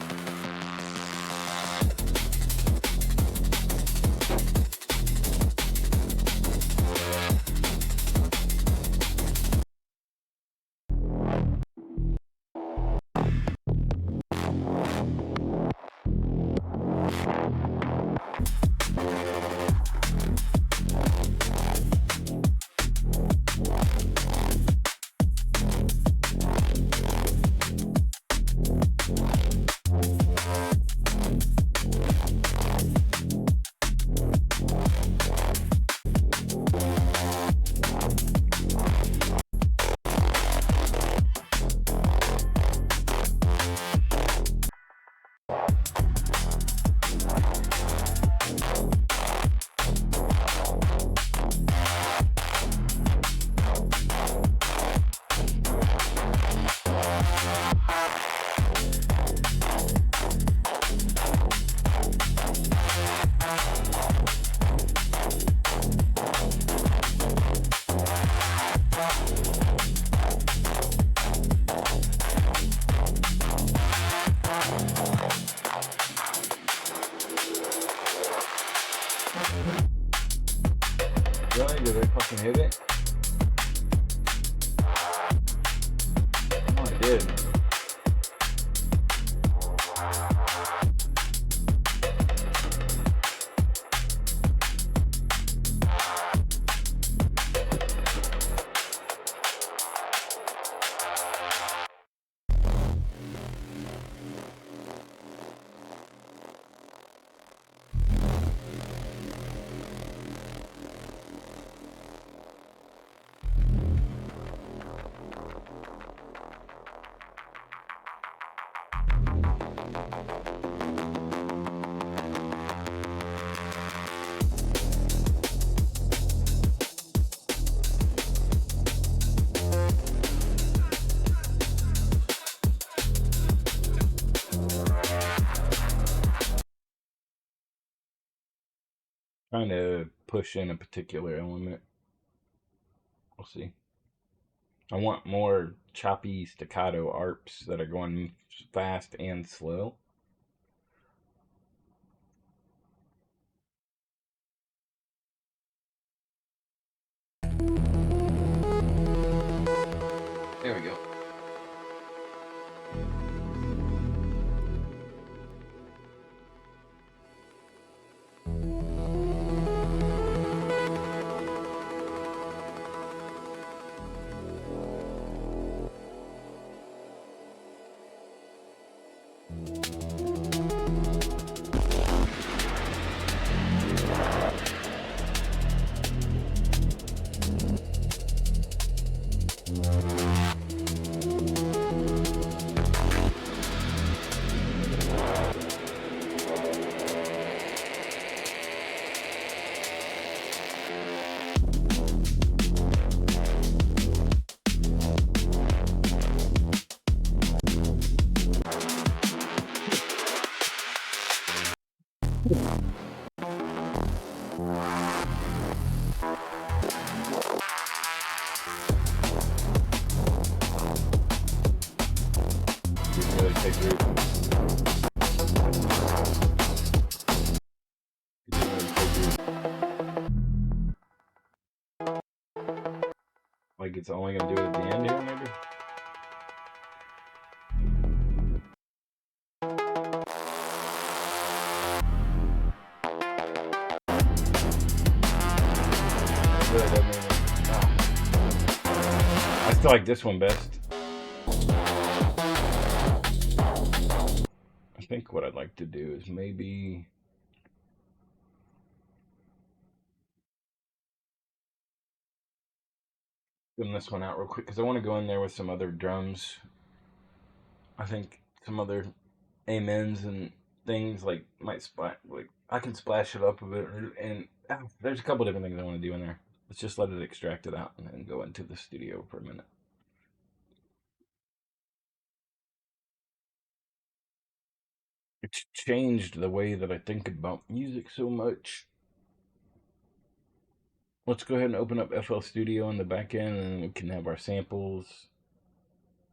Really? Did I fucking hit it? Oh, I did. Trying to push in a particular element. We'll see. I want more choppy staccato arps that are going fast and slow. There we go. Didn't really take root. Didn't really take root. Like it's only gonna do it at the end here, maybe? It really doesn't even. I still like this one best. I think what I'd like to do is maybe film this one out real quick because I want to go in there with some other drums. I think some other amens and things like might splash. Like I can splash it up a bit, and there's a couple different things I want to do in there. Let's just let it extract it out and then go into the studio for a minute. It's changed the way that I think about music so much. Let's go ahead and open up FL Studio on the back end, and we can have our samples,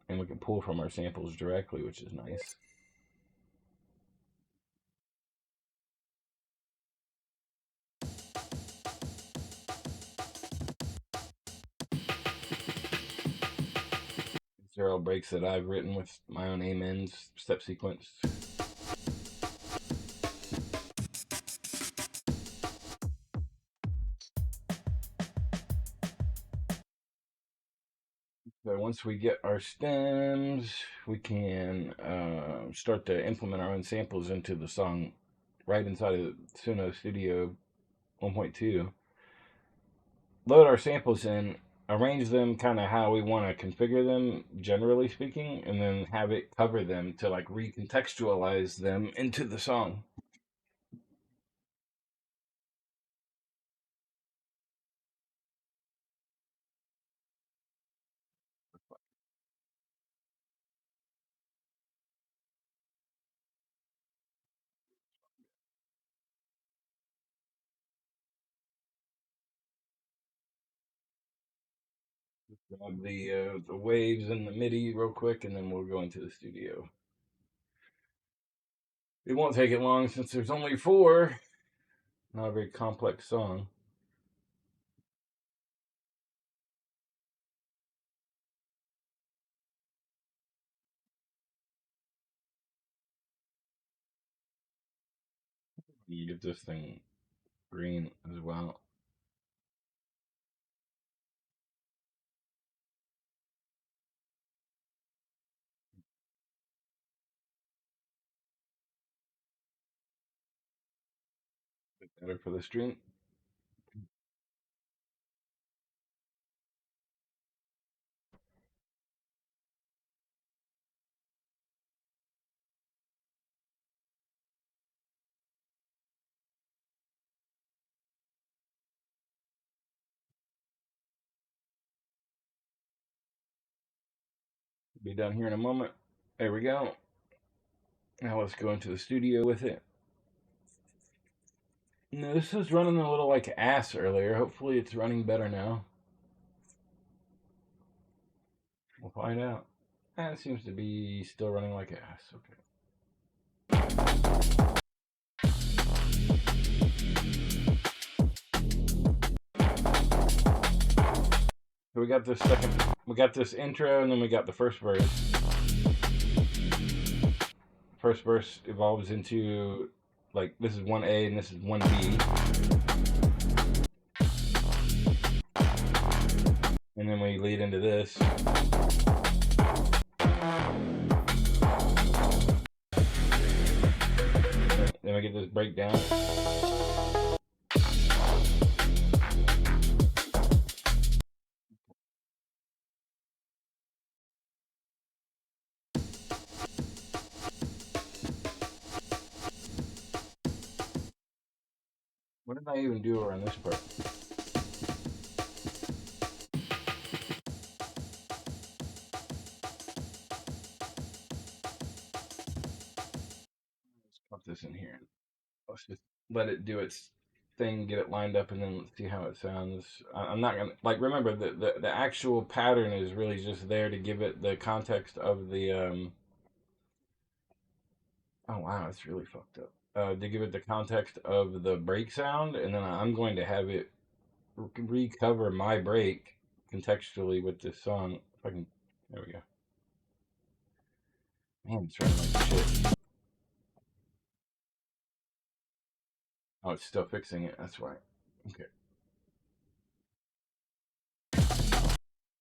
and we can pull from our samples directly, which is nice. These are all breaks that I've written with my own amens, step sequence. So once we get our stems, we can start to implement our own samples into the song right inside of Suno Studio 1.2. Load our samples in, arrange them kind of how we want to configure them, generally speaking, and then have it cover them to like recontextualize them into the song. Grab the waves and the MIDI real quick, and then we'll go into the studio. It won't take it long since there's only four. Not a very complex song. You get this thing green as well. Better for the stream. Be done here in a moment. There we go. Now let's go into the studio with it. No, this was running a little like ass earlier. Hopefully it's running better now. We'll find out. It seems to be still running like ass. Okay. So we got this intro, and then we got the first verse. First verse evolves into, like, this is 1A and this is 1B. And then we lead into this. Then we get this breakdown. What did I even do around this part? Let's pop this in here. Let's just let it do its thing, get it lined up, and then let's see how it sounds. I'm not gonna like remember the actual pattern is really just there to give it the context of the. Oh wow, it's really fucked up. To give it the context of the break sound, and then I'm going to have it recover my break contextually with this song. If I can, there we go. Man, it's running like shit. Oh, it's still fixing it. That's why. Okay.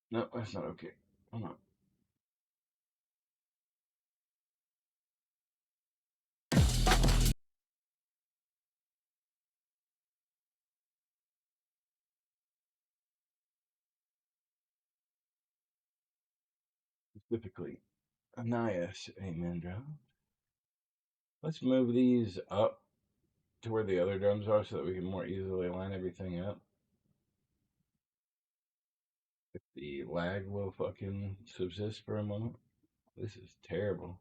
No, that's not okay. Hold on. Specifically, Annias, amen, drum. Let's move these up to where the other drums are so that we can more easily line everything up. If the lag will fucking subsist for a moment. This is terrible.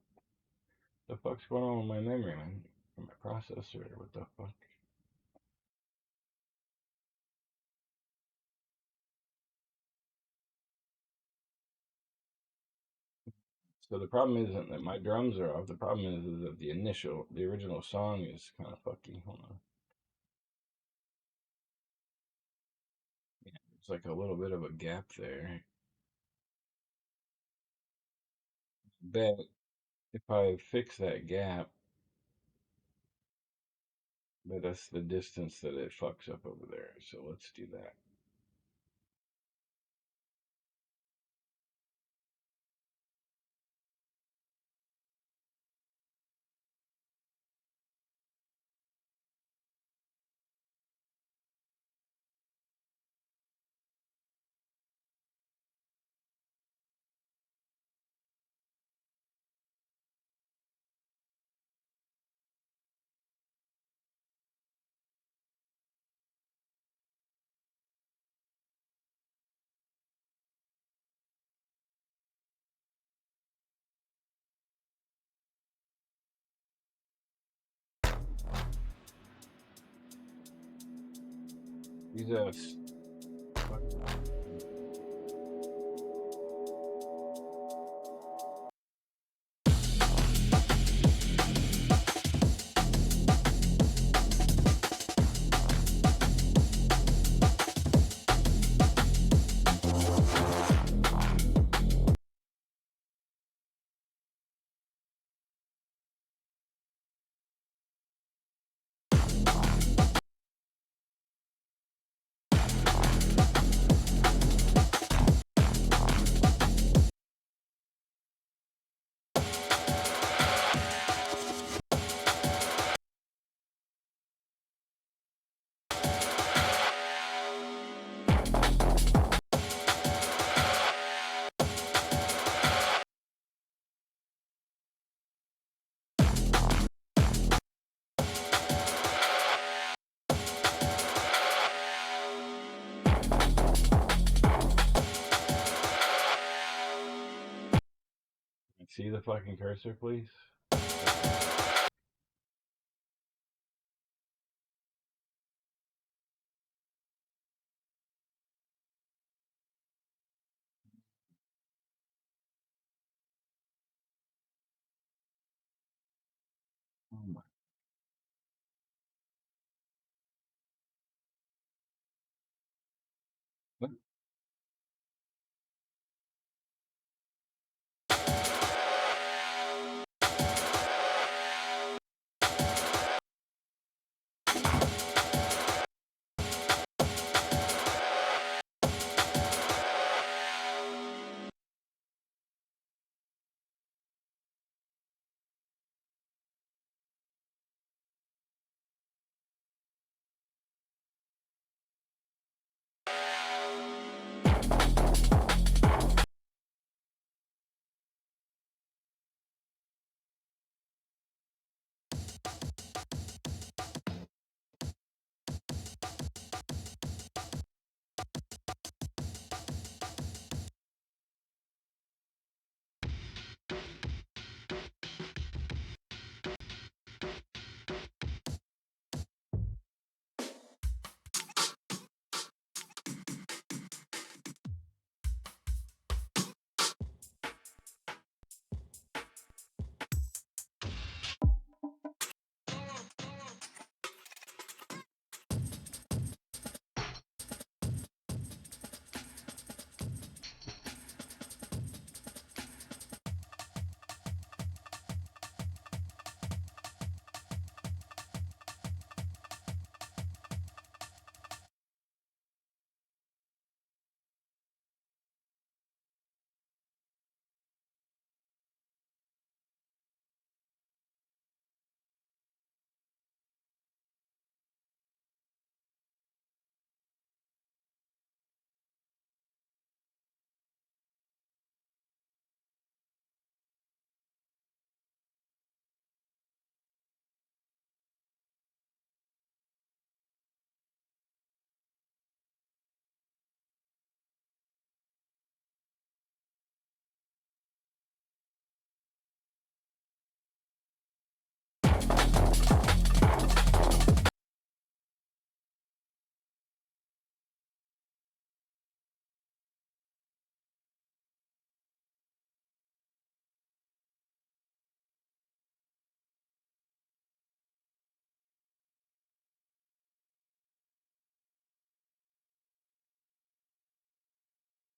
The fuck's going on with my memory, man? Or my processor? What the fuck? So the problem isn't that my drums are off. The problem is that the original song is kind of fucking. Hold on. Yeah, it's like a little bit of a gap there. Bet if I fix that gap, but that's the distance that it fucks up over there. So let's do that. These See the fucking cursor, please? Oh my. What?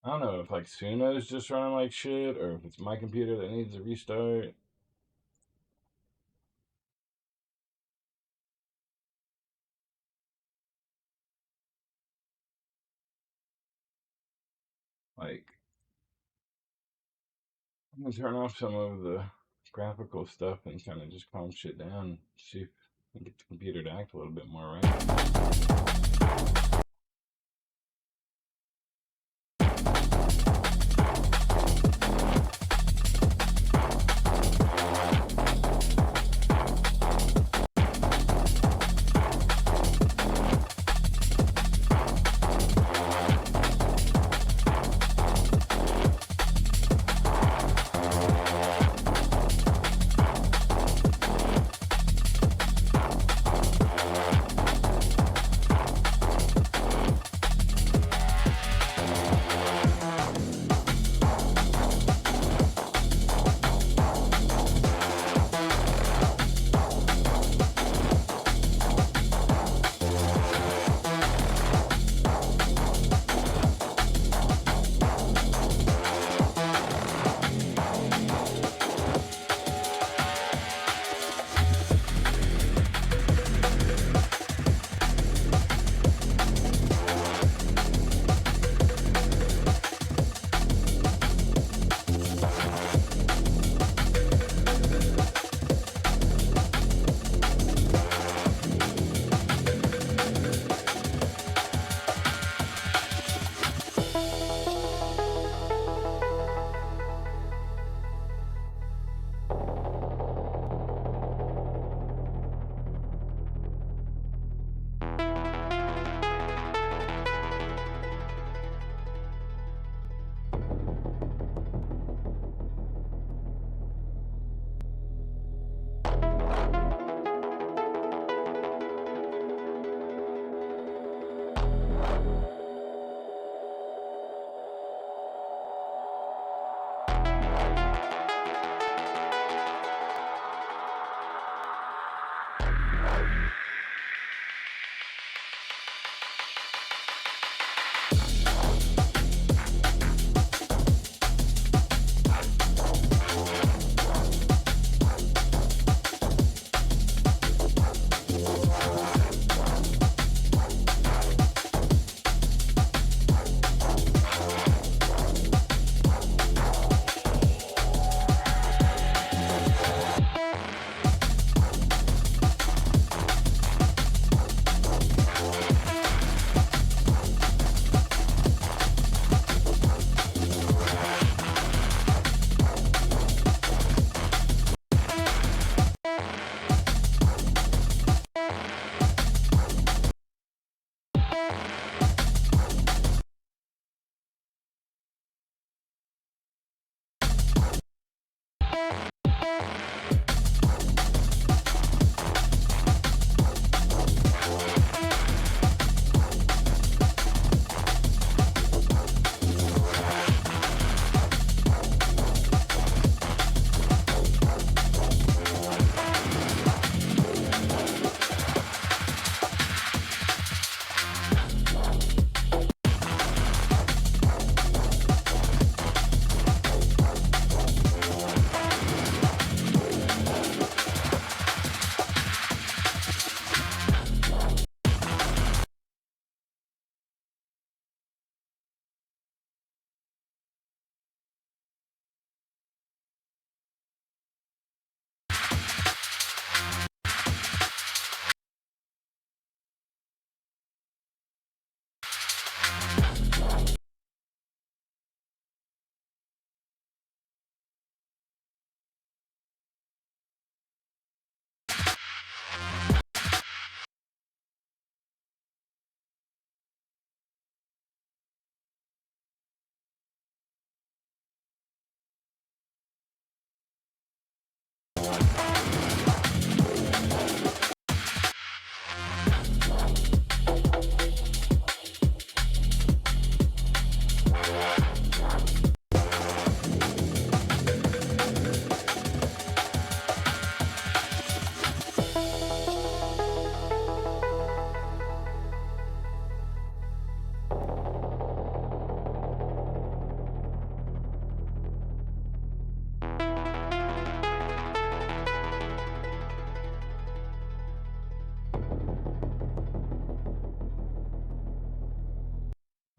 I don't know if like Suno's just running like shit or if it's my computer that needs a restart. Like, I'm gonna turn off some of the graphical stuff and kind of just calm shit down. See if I can get the computer to act a little bit more right.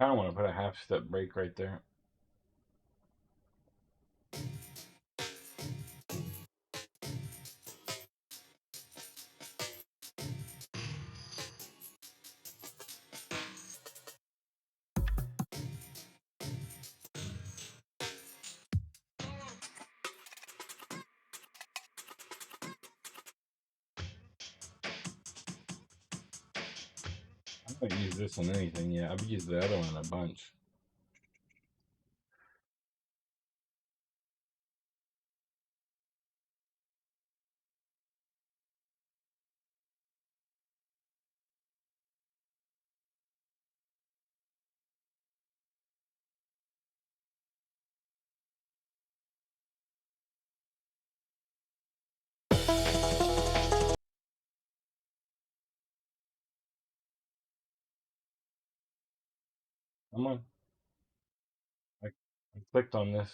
I don't want to put a half step brake right there. I haven't used this on anything yet. I've used the other one a bunch. Come on. I clicked on this.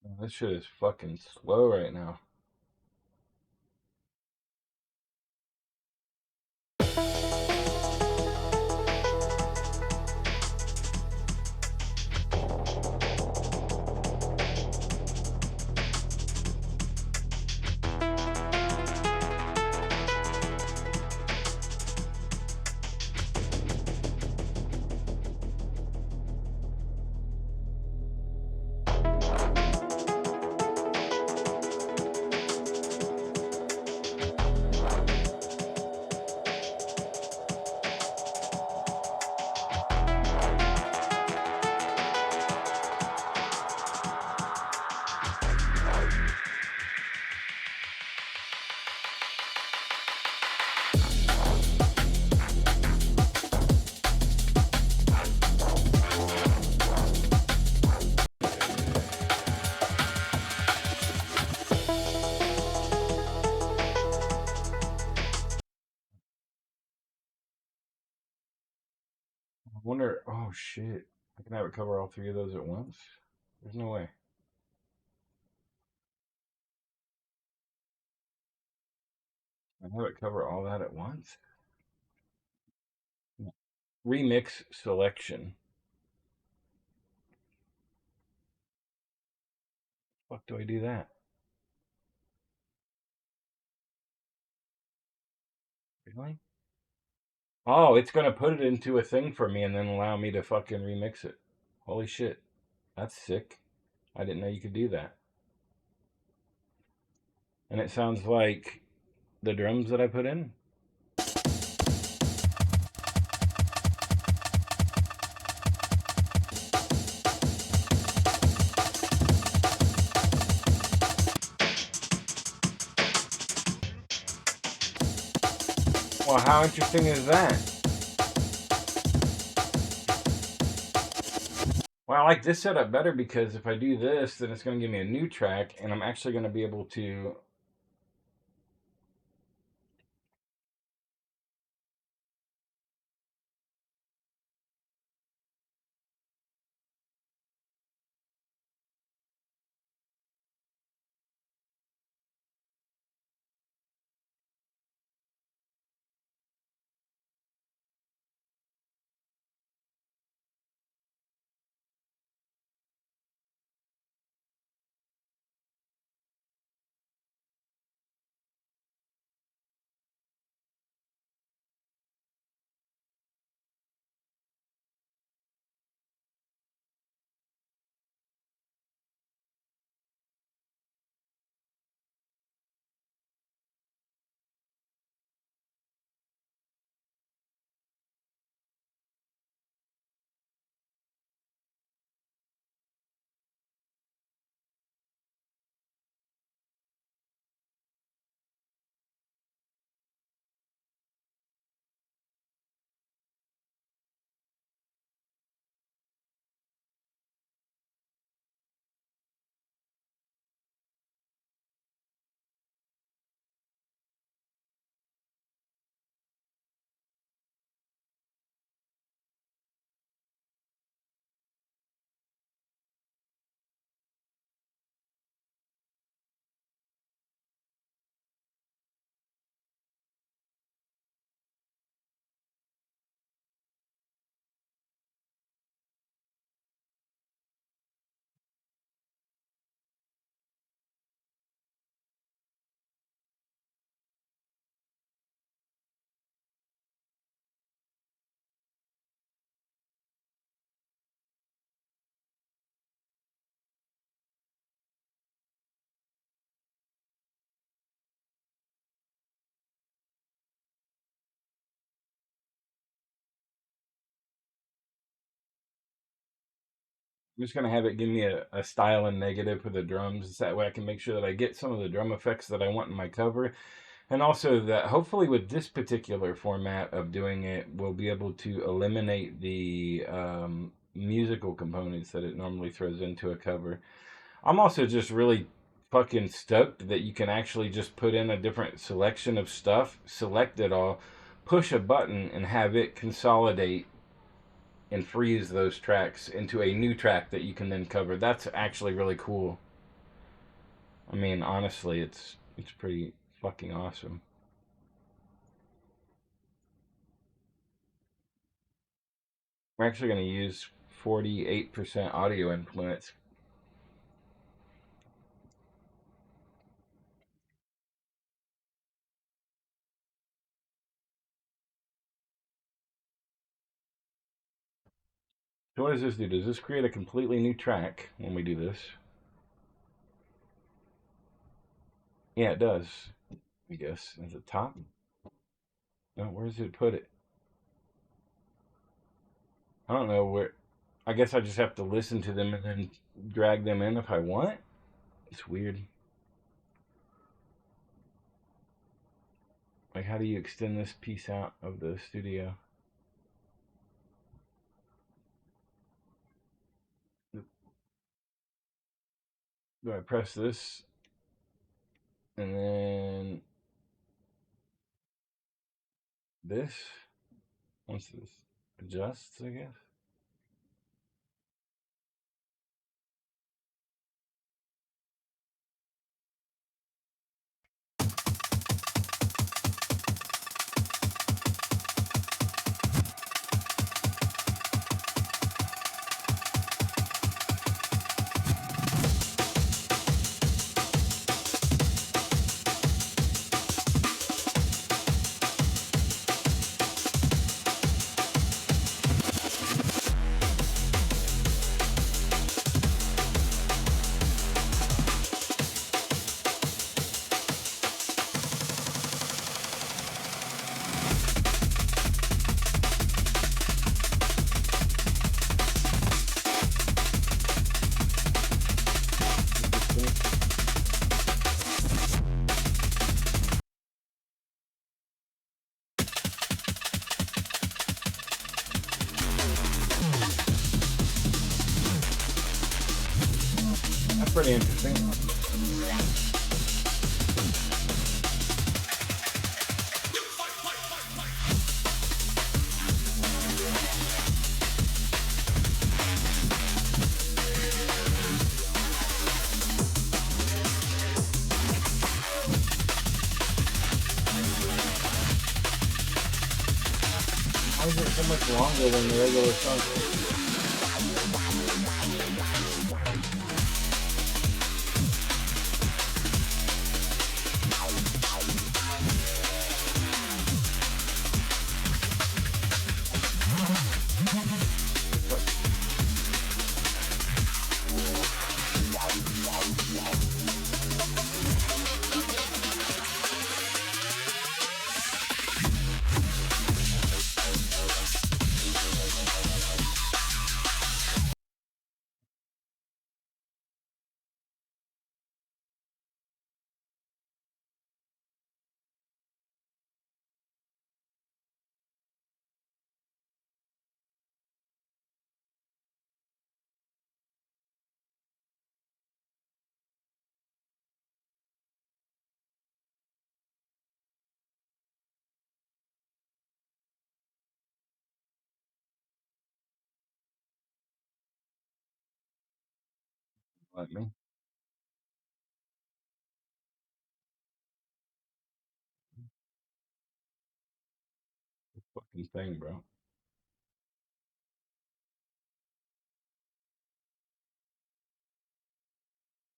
Oh, this shit is fucking slow right now. I wonder, oh shit. I can have it cover all three of those at once? There's no way. I have it cover all that at once? No. Remix selection. Fuck do I do that? Really? Oh, it's gonna put it into a thing for me and then allow me to fucking remix it. Holy shit. That's sick. I didn't know you could do that. And it sounds like the drums that I put in. Well, how interesting is that? Well, I like this setup better because if I do this, then it's going to give me a new track, and I'm actually going to be able to I'm just gonna have it give me a style and negative for the drums. That way I can make sure that I get some of the drum effects that I want in my cover. And also that hopefully with this particular format of doing it, we'll be able to eliminate the musical components that it normally throws into a cover. I'm also just really fucking stoked that you can actually just put in a different selection of stuff, select it all, push a button, and have it consolidate and freeze those tracks into a new track that you can then cover. That's actually really cool. I mean, honestly, it's pretty fucking awesome. We're actually going to use 48% audio influence. So what does this do? Does this create a completely new track when we do this? Yeah, it does. I guess. At the top? No, where does it put it? I don't know where. I guess I just have to listen to them and then drag them in if I want. It's weird. Like, how do you extend this piece out of the studio? Do I press this and then this? Once this adjusts, I guess. That's pretty interesting. Why is it so much longer than the regular song? Let me. Fucking thing, bro.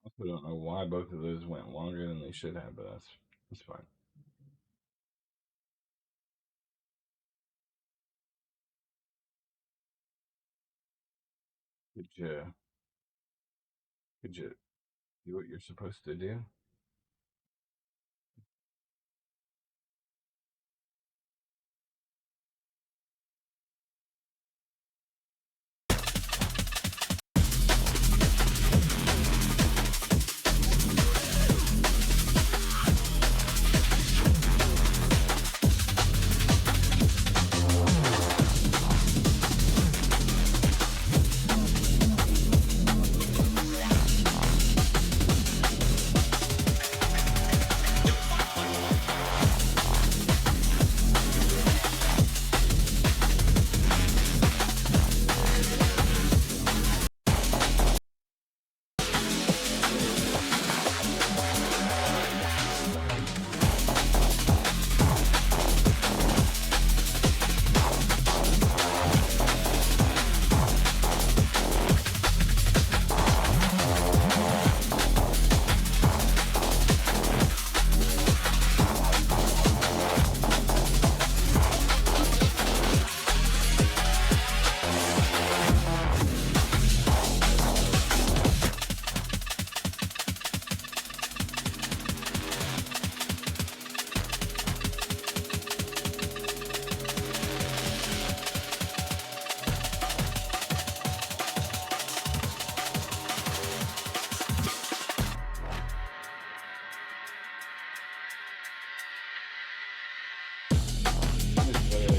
I also don't know why both of those went longer than they should have, but that's fine. Could you do what you're supposed to do?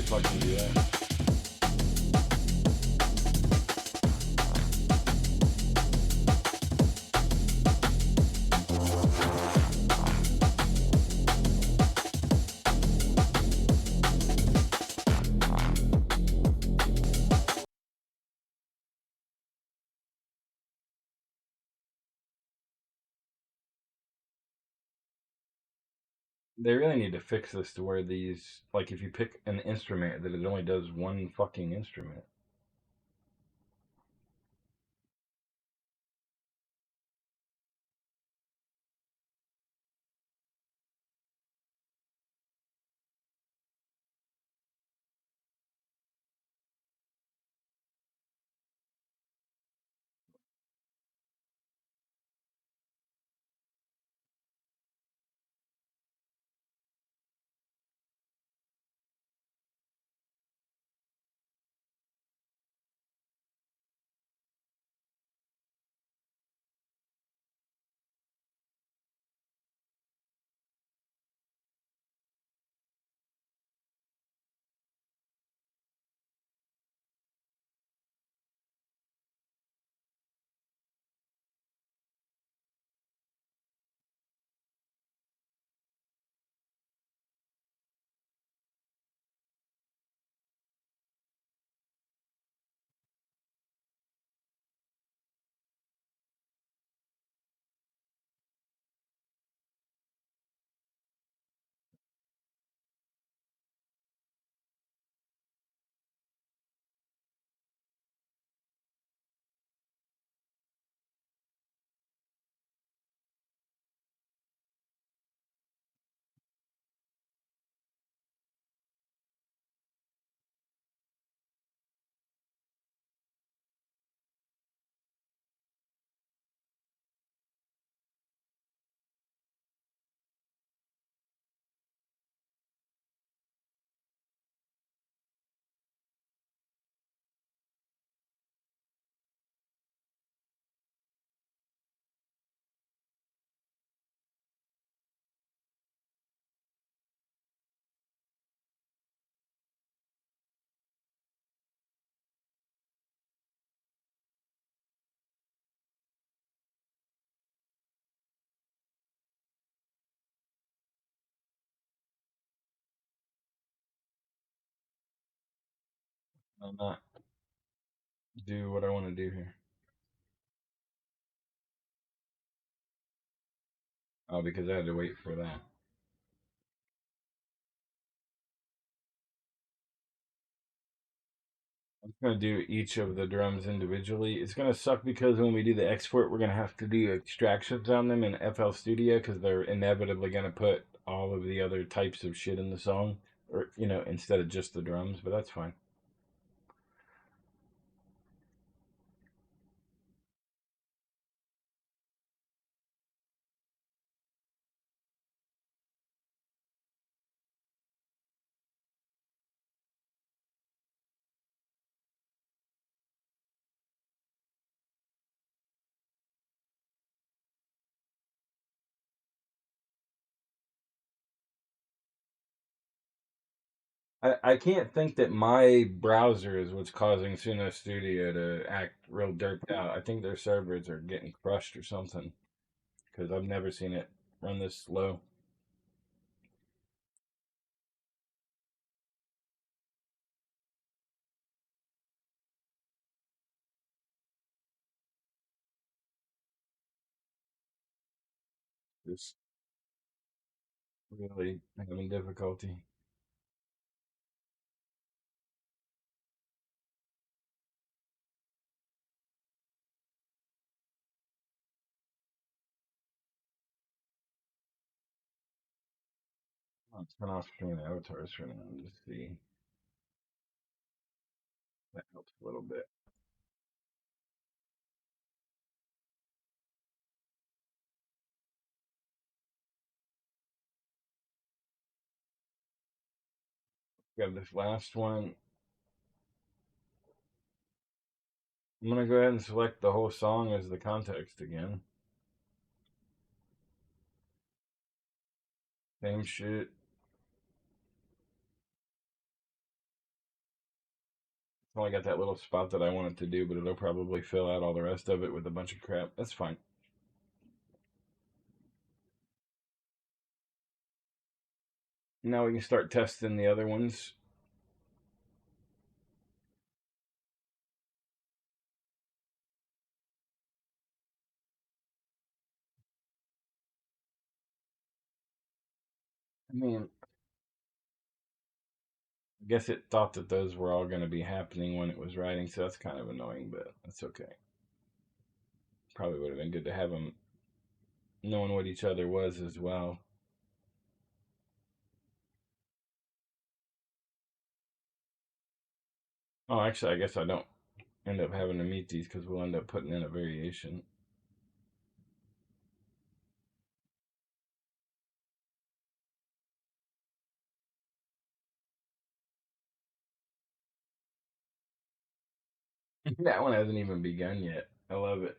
fucking do that. They really need to fix this to where these, like, if you pick an instrument, that it only does one fucking instrument. I'm not do what I want to do here. Oh, because I had to wait for that. I'm gonna do each of the drums individually. It's gonna suck because when we do the export, we're gonna have to do extractions on them in FL Studio because they're inevitably gonna put all of the other types of shit in the song, or instead of just the drums. But that's fine. I can't think that my browser is what's causing Suno Studio to act real derped out. I think their servers are getting crushed or something because I've never seen it run this slow. Just really having difficulty. I'll turn off screen avatars for now and just see. That helps a little bit. Got this last one. I'm gonna go ahead and select the whole song as the context again. Same shit. Only got that little spot that I wanted to do, but it'll probably fill out all the rest of it with a bunch of crap. That's fine. Now we can start testing the other ones. I mean, I guess it thought that those were all going to be happening when it was writing, so that's kind of annoying, but that's okay. Probably would have been good to have them knowing what each other was as well. Oh, actually, I guess I don't end up having to meet these because we'll end up putting in a variation. That one hasn't even begun yet. I love it.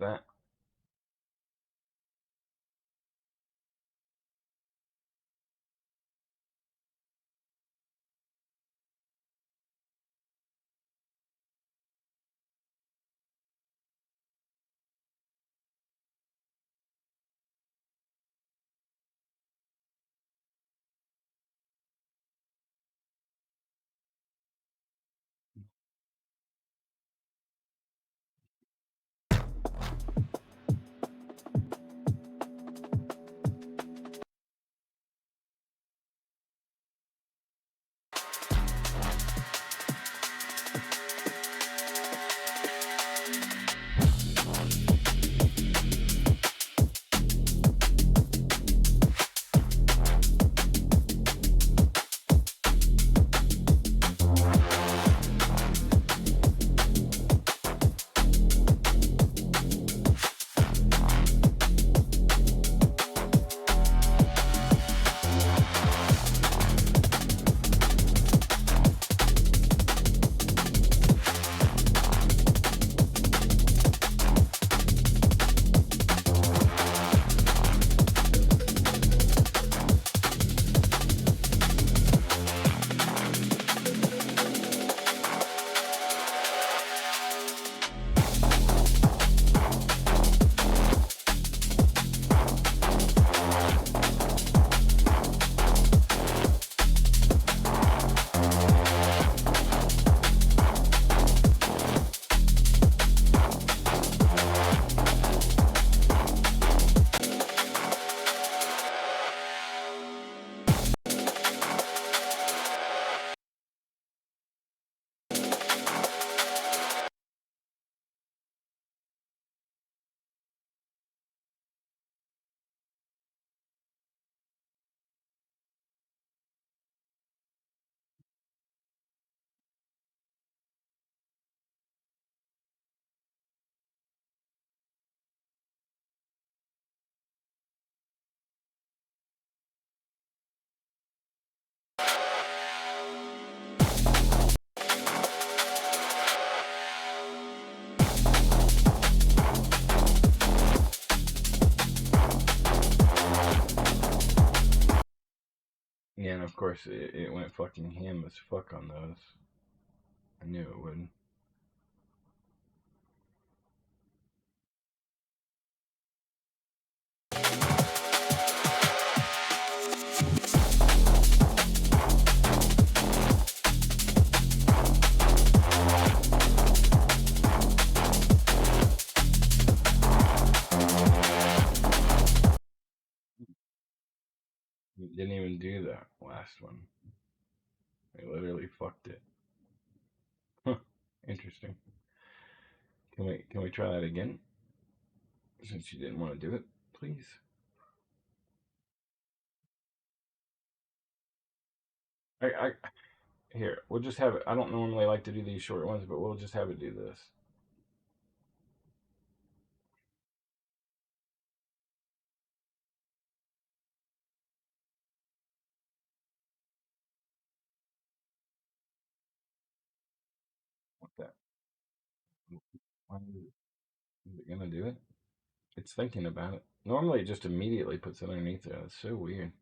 That. Yeah, and of course it went fucking ham as fuck on those. I knew it would. Didn't even do that last one. I literally fucked it. Huh. Interesting. Can we try that again? Since you didn't want to do it, please. I here, we'll just have it. I don't normally like to do these short ones, but we'll just have it do this. What that? Why is it gonna do it? It's thinking about it. Normally, it just immediately puts it underneath there. That's so weird.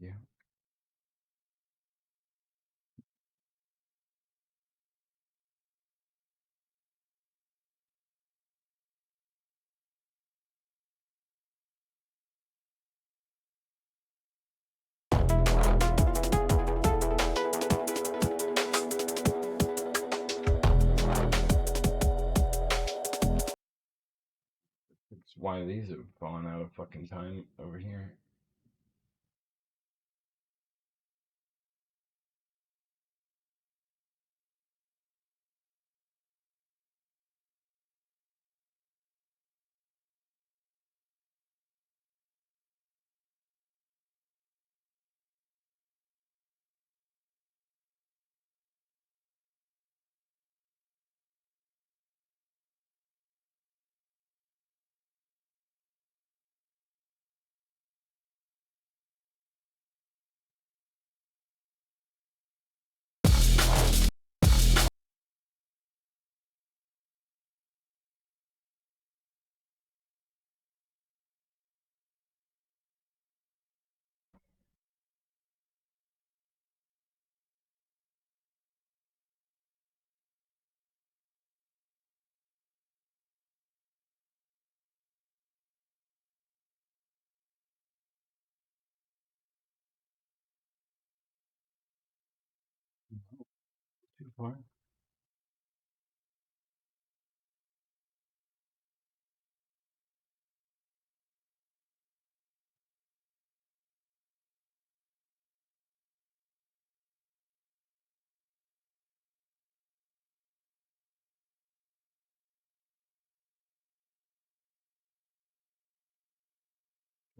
Yeah. It's why these have fallen out of fucking time over here. Too far.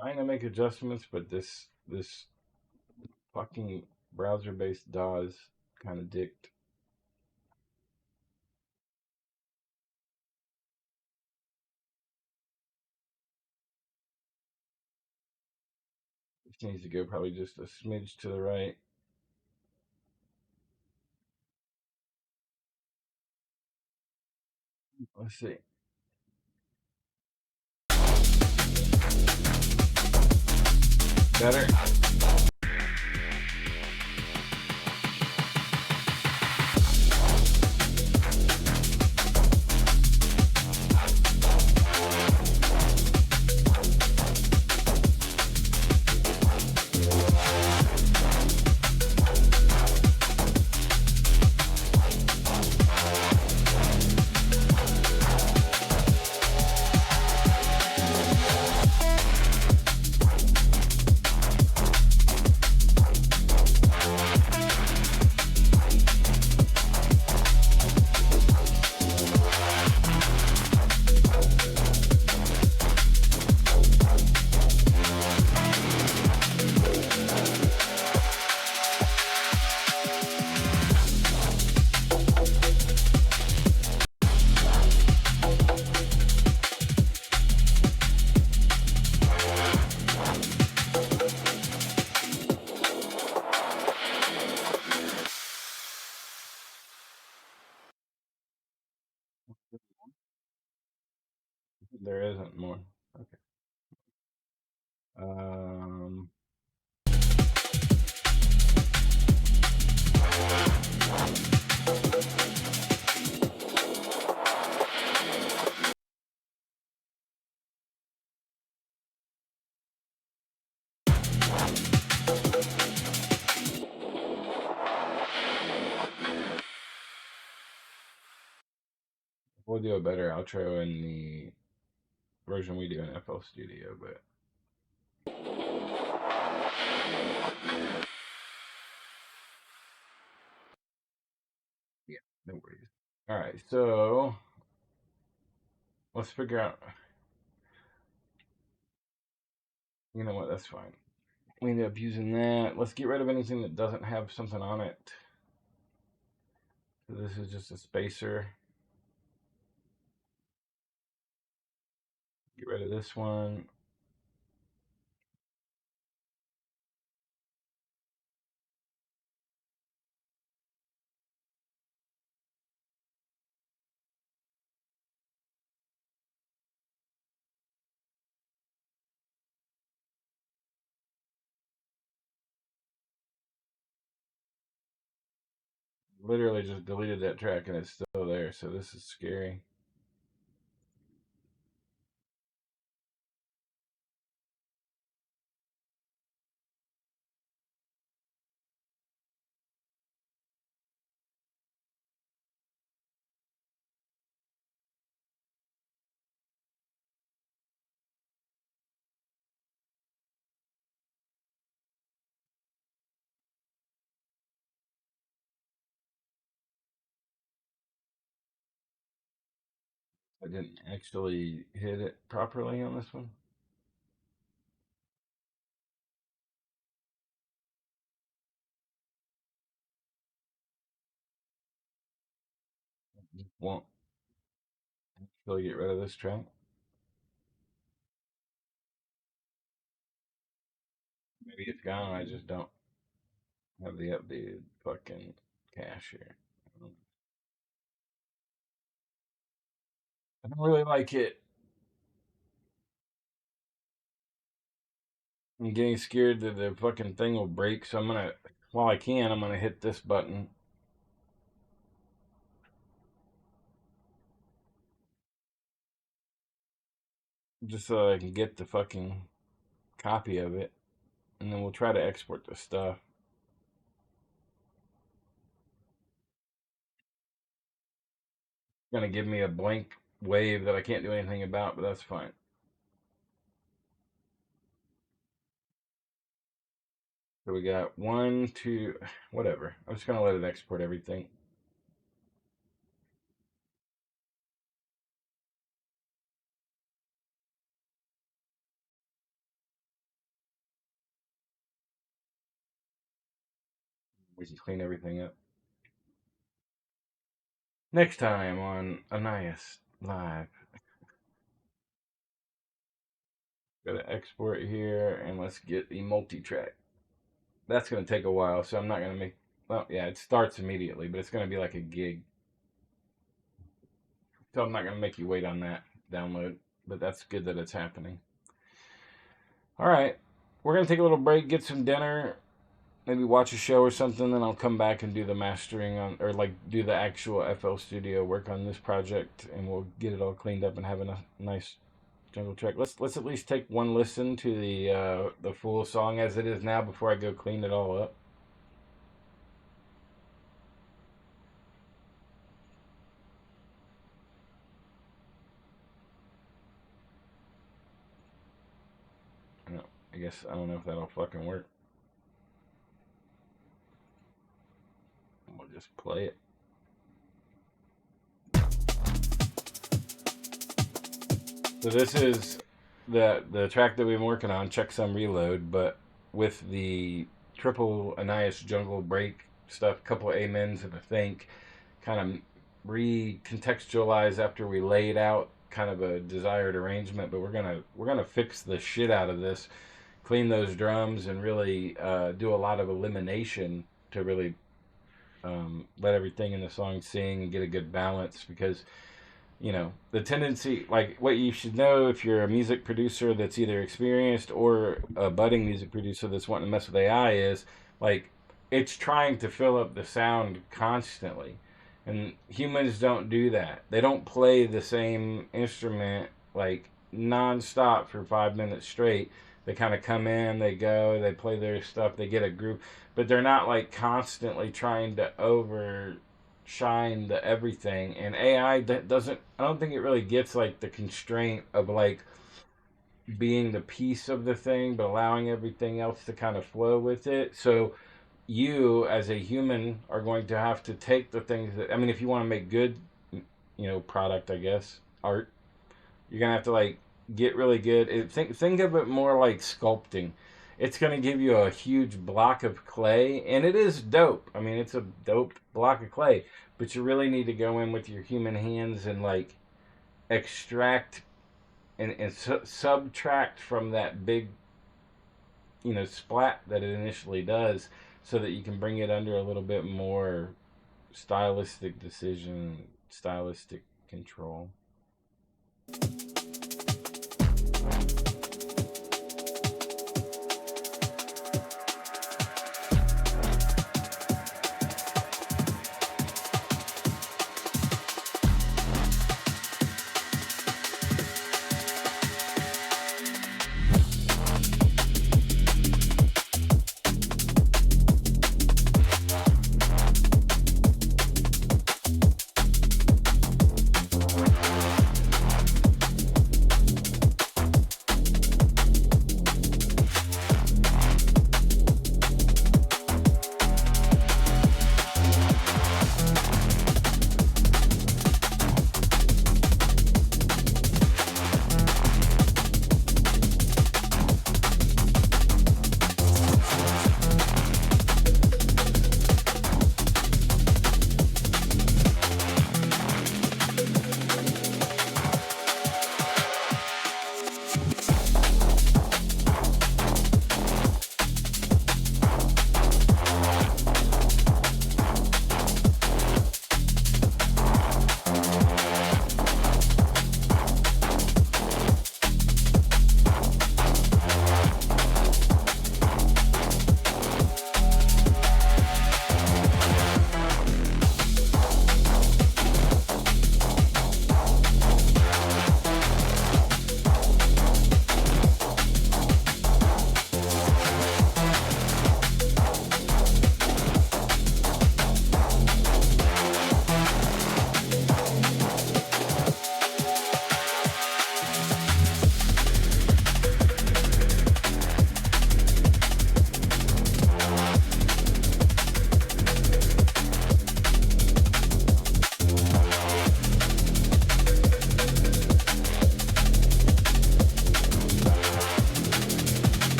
Trying to make adjustments, but this fucking browser-based DAW's kind of dicked. This needs to go probably just a smidge to the right. Let's see. Better? There isn't more. Okay. Um, we'll do a better outro in the version we do in FL Studio, but yeah, no worries. All right, so let's figure out. You know what? That's fine. We end up using that. Let's get rid of anything that doesn't have something on it. So this is just a spacer. Get rid of this one. Literally just deleted that track and it's still there, so this is scary. I didn't actually hit it properly on this one. Won't actually get rid of this track. Maybe it's gone. I just don't have the updated fucking cache here. I don't really like it. I'm getting scared that the fucking thing will break, so I'm gonna, while I can, I'm gonna hit this button. Just so I can get the fucking copy of it. And then we'll try to export the stuff. It's gonna give me a blank wave that I can't do anything about, but that's fine. So we got one, two, whatever. I'm just gonna let it export everything. We can clean everything up. Next time on Annias Live. Go to export here, and let's get the multi-track. That's going to take a while, so I'm not going to make... Well, yeah, it starts immediately, but it's going to be like a gig. So I'm not going to make you wait on that download, but that's good that it's happening. All right, we're going to take a little break, get some dinner, maybe watch a show or something, then I'll come back and do the mastering on, or like do the actual FL Studio work on this project, and we'll get it all cleaned up and have a nice jungle track. Let's at least take one listen to the full song as it is now before I go clean it all up. I guess I don't know if that'll fucking work. We'll just play it. So this is the track that we've been working on, Checksum Reload, but with the triple Annias jungle break stuff, couple amens and a think, kind of recontextualize after we laid out kind of a desired arrangement. But we're gonna fix the shit out of this, clean those drums, and really do a lot of elimination to really let everything in the song sing and get a good balance. Because you know, the tendency, like what you should know if you're a music producer that's either experienced or a budding music producer that's wanting to mess with AI is, like, it's trying to fill up the sound constantly. And humans don't do that. They don't play the same instrument, like, non-stop for 5 minutes straight. They kind of come in, they go, they play their stuff, they get a groove. But they're not, like, constantly trying to overshine the everything. And AI doesn't, I don't think it really gets like the constraint of like being the piece of the thing, but allowing everything else to kind of flow with it. So you as a human are going to have to take the things that, I mean, if you want to make good, product, I guess, art, you're gonna have to like get really good. Think of it more like sculpting. It's going to give you a huge block of clay, and it is dope. I mean, it's a dope block of clay, but you really need to go in with your human hands and like extract and subtract from that big, splat that it initially does, so that you can bring it under a little bit more stylistic decision, stylistic control.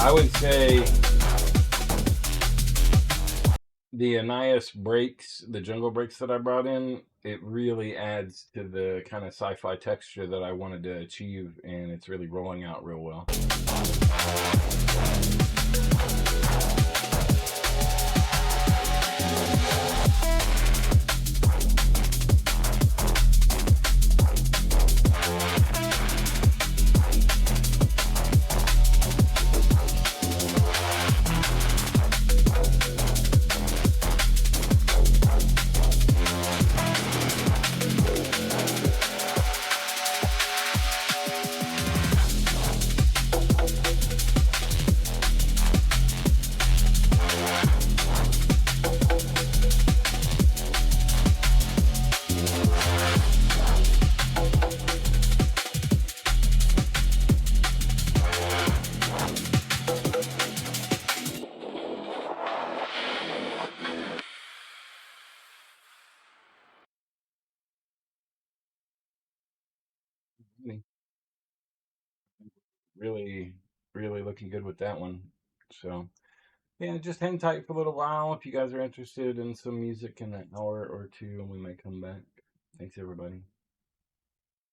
I would say the Annias breaks, the jungle breaks that I brought in, it really adds to the kind of sci-fi texture that I wanted to achieve, and it's really rolling out real well. Really, really looking good with that one. So, yeah, just hang tight for a little while if you guys are interested in some music in an hour or two, and we may come back. Thanks, everybody.